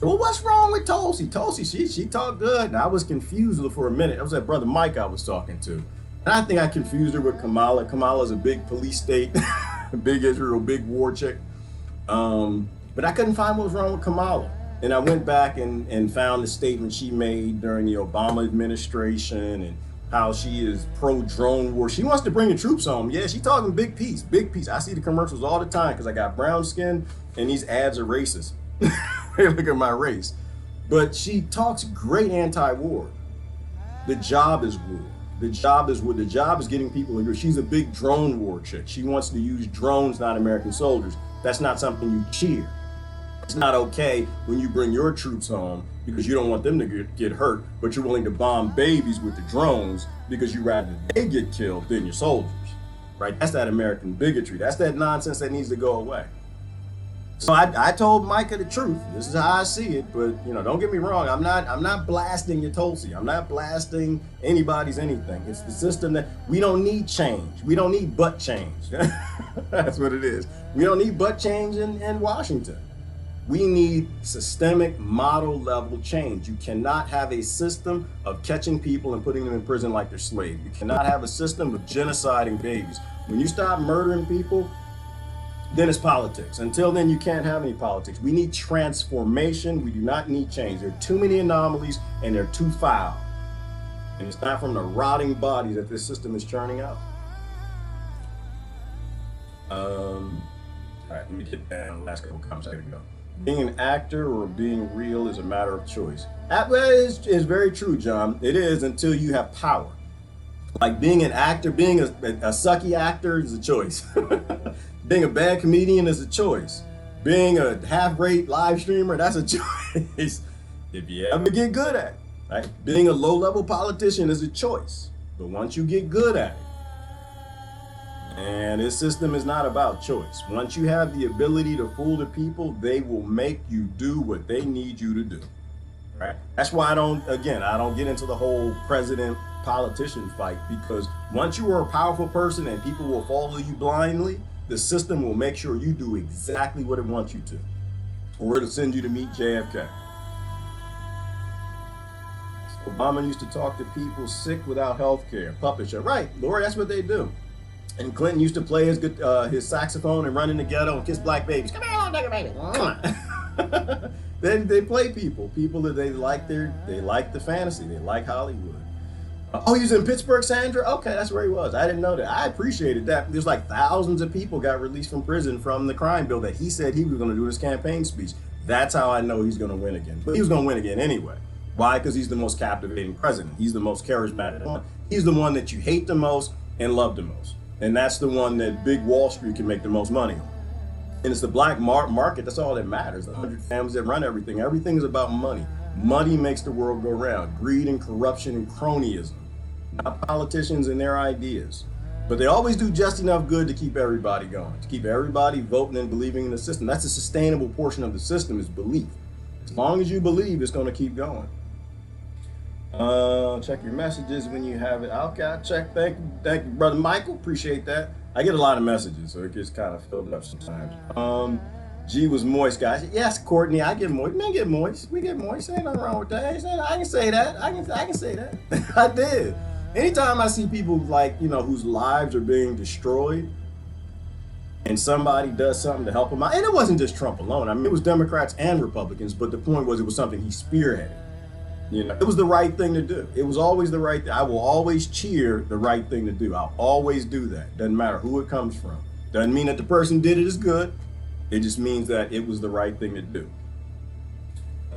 Well, what's wrong with Tulsi? Tulsi, she talked good, and I was confused for a minute. It was that brother Mike I was talking to. And I think I confused her with Kamala. Kamala's a big police state, big Israel, big war chick. But I couldn't find what was wrong with Kamala. And I went back and found the statement she made during the Obama administration and how she is pro-drone war. She wants to bring the troops home. Yeah, she's talking big peace, big peace. I see the commercials all the time because I got brown skin and these ads are racist. Hey, look at my race. But she talks great anti-war. The job is war. The job is getting people here. She's a big drone war chick. She wants to use drones, not American soldiers. That's not something you cheer. It's not okay when you bring your troops home because you don't want them to get hurt, but you're willing to bomb babies with the drones because you rather they get killed than your soldiers, right? That's that American bigotry. That's that nonsense that needs to go away. So I told Micah the truth. This is how I see it, but don't get me wrong. I'm not blasting your Tulsi. I'm not blasting anybody's anything. It's the system that we don't need change. We don't need butt change. That's what it is. We don't need butt change in Washington. We need systemic model level change. You cannot have a system of catching people and putting them in prison like they're slaves. You cannot have a system of genociding babies. When you stop murdering people, then it's politics. Until then, you can't have any politics. We need transformation. We do not need change. There are too many anomalies and they're too foul. And it's not from the rotting bodies that this system is churning out. All right, let me get down the last couple comments. There we go. Being an actor or being real is a matter of choice. That is very true, John. It is until you have power. Like being an actor, being a sucky actor is a choice. Being a bad comedian is a choice. Being a half-rate live streamer, that's a choice. If you ever get good at it, right? Being a low-level politician is a choice. But once you get good at it, and this system is not about choice. Once you have the ability to fool the people, they will make you do what they need you to do. Right? That's why I don't get into the whole president-politician fight, because once you are a powerful person and people will follow you blindly, the system will make sure you do exactly what it wants you to, or it'll send you to meet JFK. Obama used to talk to people sick without health care, puppet show. Right, Lori, that's what they do. And Clinton used to play his saxophone and run in the ghetto and kiss black babies. Come here, little baby. Then they play people that they like the fantasy. They like Hollywood. Oh, he was in Pittsburgh, Sandra? Okay, that's where he was. I didn't know that. I appreciated that. There's like thousands of people got released from prison from the crime bill that he said he was going to do his campaign speech. That's how I know he's going to win again. But he was going to win again anyway. Why? Because he's the most captivating president. He's the most charismatic one. He's the one that you hate the most and love the most. And that's the one that big Wall Street can make the most money on. And it's the black market, that's all that matters. The 100 families that run everything. Everything is about money. Money makes the world go round. Greed and corruption and cronyism. Not politicians and their ideas. But they always do just enough good to keep everybody going. To keep everybody voting and believing in the system. That's a sustainable portion of the system, is belief. As long as you believe, it's going to keep going. Check your messages when you have it. Okay, I'll check. Thank you, brother Michael. Appreciate that. I get a lot of messages, so it gets kind of filled up sometimes. G was moist, guys. Yes, Courtney, I get moist. Men get moist. We get moist. Ain't nothing wrong with that. I can say that. I can say that. I did. Anytime I see people whose lives are being destroyed, and somebody does something to help them out, and it wasn't just Trump alone. I mean, it was Democrats and Republicans, but the point was it was something he spearheaded. It was the right thing to do. It was always the right thing. I will always cheer the right thing to do. I'll always do that. Doesn't matter who it comes from. Doesn't mean that the person did it is good. It just means that it was the right thing to do.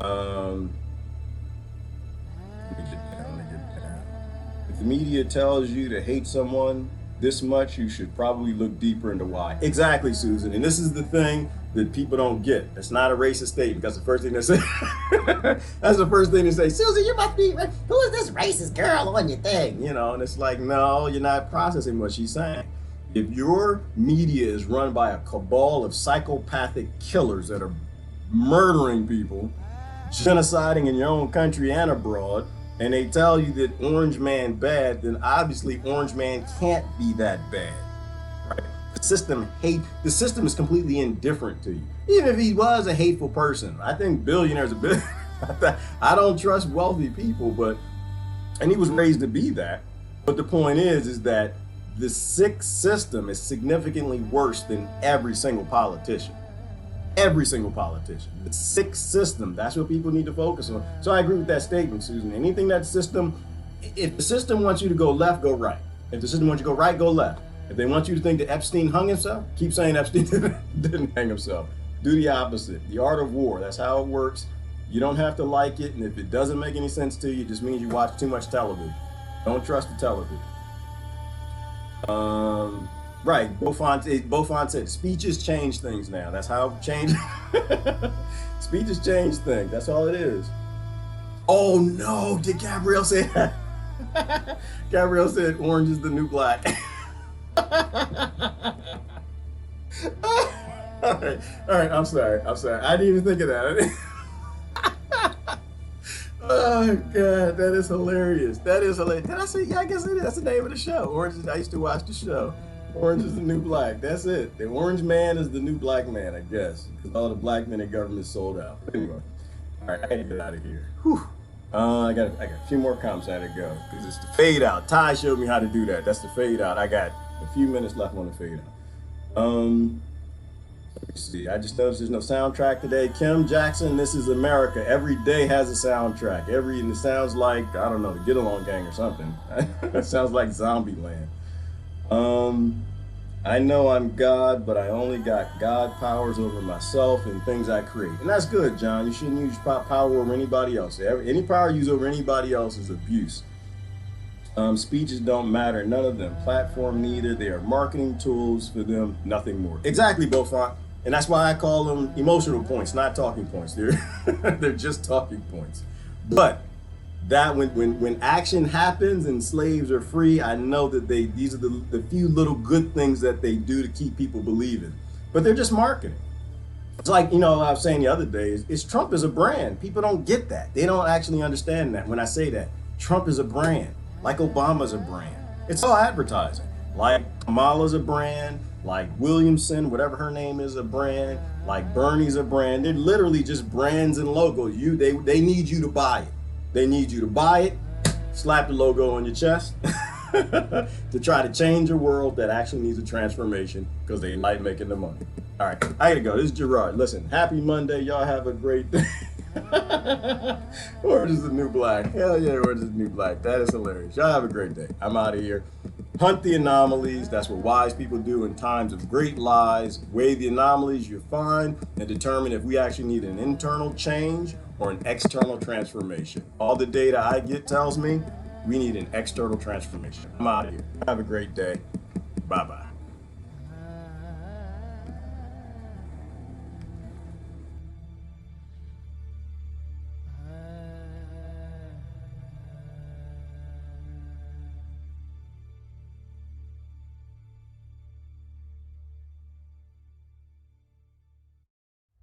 Let me get down. If the media tells you to hate someone this much, you should probably look deeper into why. Exactly, Susan. And this is the thing that people don't get. It's not a racist statement. That's the first thing they say. That's the first thing they say. Susan, you must be, who is this racist girl on your thing? And it's like, no, you're not processing what she's saying. If your media is run by a cabal of psychopathic killers that are murdering people, genociding in your own country and abroad, and they tell you that orange man bad, then obviously orange man can't be that bad, right? The system is completely indifferent to you. Even if he was a hateful person, I think billionaires are bit. I don't trust wealthy people, and he was raised to be that. But the point is that the sick system is significantly worse than every single politician. Every single politician. The sick system, that's what people need to focus on. So I agree with that statement, Susan. Anything that system, if the system wants you to go left, go right. If the system wants you to go right, go left. If they want you to think that Epstein hung himself, keep saying Epstein didn't hang himself. Do the opposite. The art of war, that's how it works. You don't have to like it, and if it doesn't make any sense to you, it just means you watch too much television. Don't trust the television. Right, Beaufont said speeches change things now. That's how change. Speeches change things. That's all it is. Oh no, did Gabrielle say that? Gabrielle said orange is the new black. All right, I'm sorry. I didn't even think of that. Oh God, that is hilarious. Did I say? Yeah, I guess it is. That's the name of the show. I used to watch the show. Orange is the new black. That's it. The orange man is the new black man, I guess. Because all the black men in government sold out. Anyway. All right, I gotta get out of here. Whew. I got a few more comments I gotta go. Because it's the fade out. Ty showed me how to do that. That's the fade out. I got a few minutes left on the fade out. Let me see. I just noticed there's no soundtrack today. Kim Jackson, This Is America. Every day has a soundtrack. And it sounds like, I don't know, the Get Along Gang or something. It sounds like Zombieland. I know I'm God, but I only got God powers over myself and things I create. And that's good, John. You shouldn't use power over anybody else. Any power used over anybody else is abuse. Speeches don't matter, none of them. Platform neither. They are marketing tools for them, nothing more. Exactly, Beaufont. And that's why I call them emotional points, not talking points. They're just talking points. But that when action happens and slaves are free, I know that these are the few little good things that they do to keep people believing. But they're just marketing. It's like, I was saying the other day, Trump is a brand. People don't get that. They don't actually understand that when I say that. Trump is a brand, like Obama's a brand. It's all advertising. Like Kamala's a brand, like Williamson, whatever her name is, a brand, like Bernie's a brand. They're literally just brands and logos. They need you to buy it. They need you to buy it, slap the logo on your chest to try to change a world that actually needs a transformation because they like making the money. All right, I gotta go. This is Gerard. Listen, happy Monday. Y'all have a great day. Orange is the new black. Hell yeah, orange is the new black. That is hilarious. Y'all have a great day. I'm out of here. Hunt the anomalies. That's what wise people do in times of great lies. Weigh the anomalies you find and determine if we actually need an internal change or an external transformation. All the data I get tells me we need an external transformation. I'm out of here. Have a great day. Bye-bye.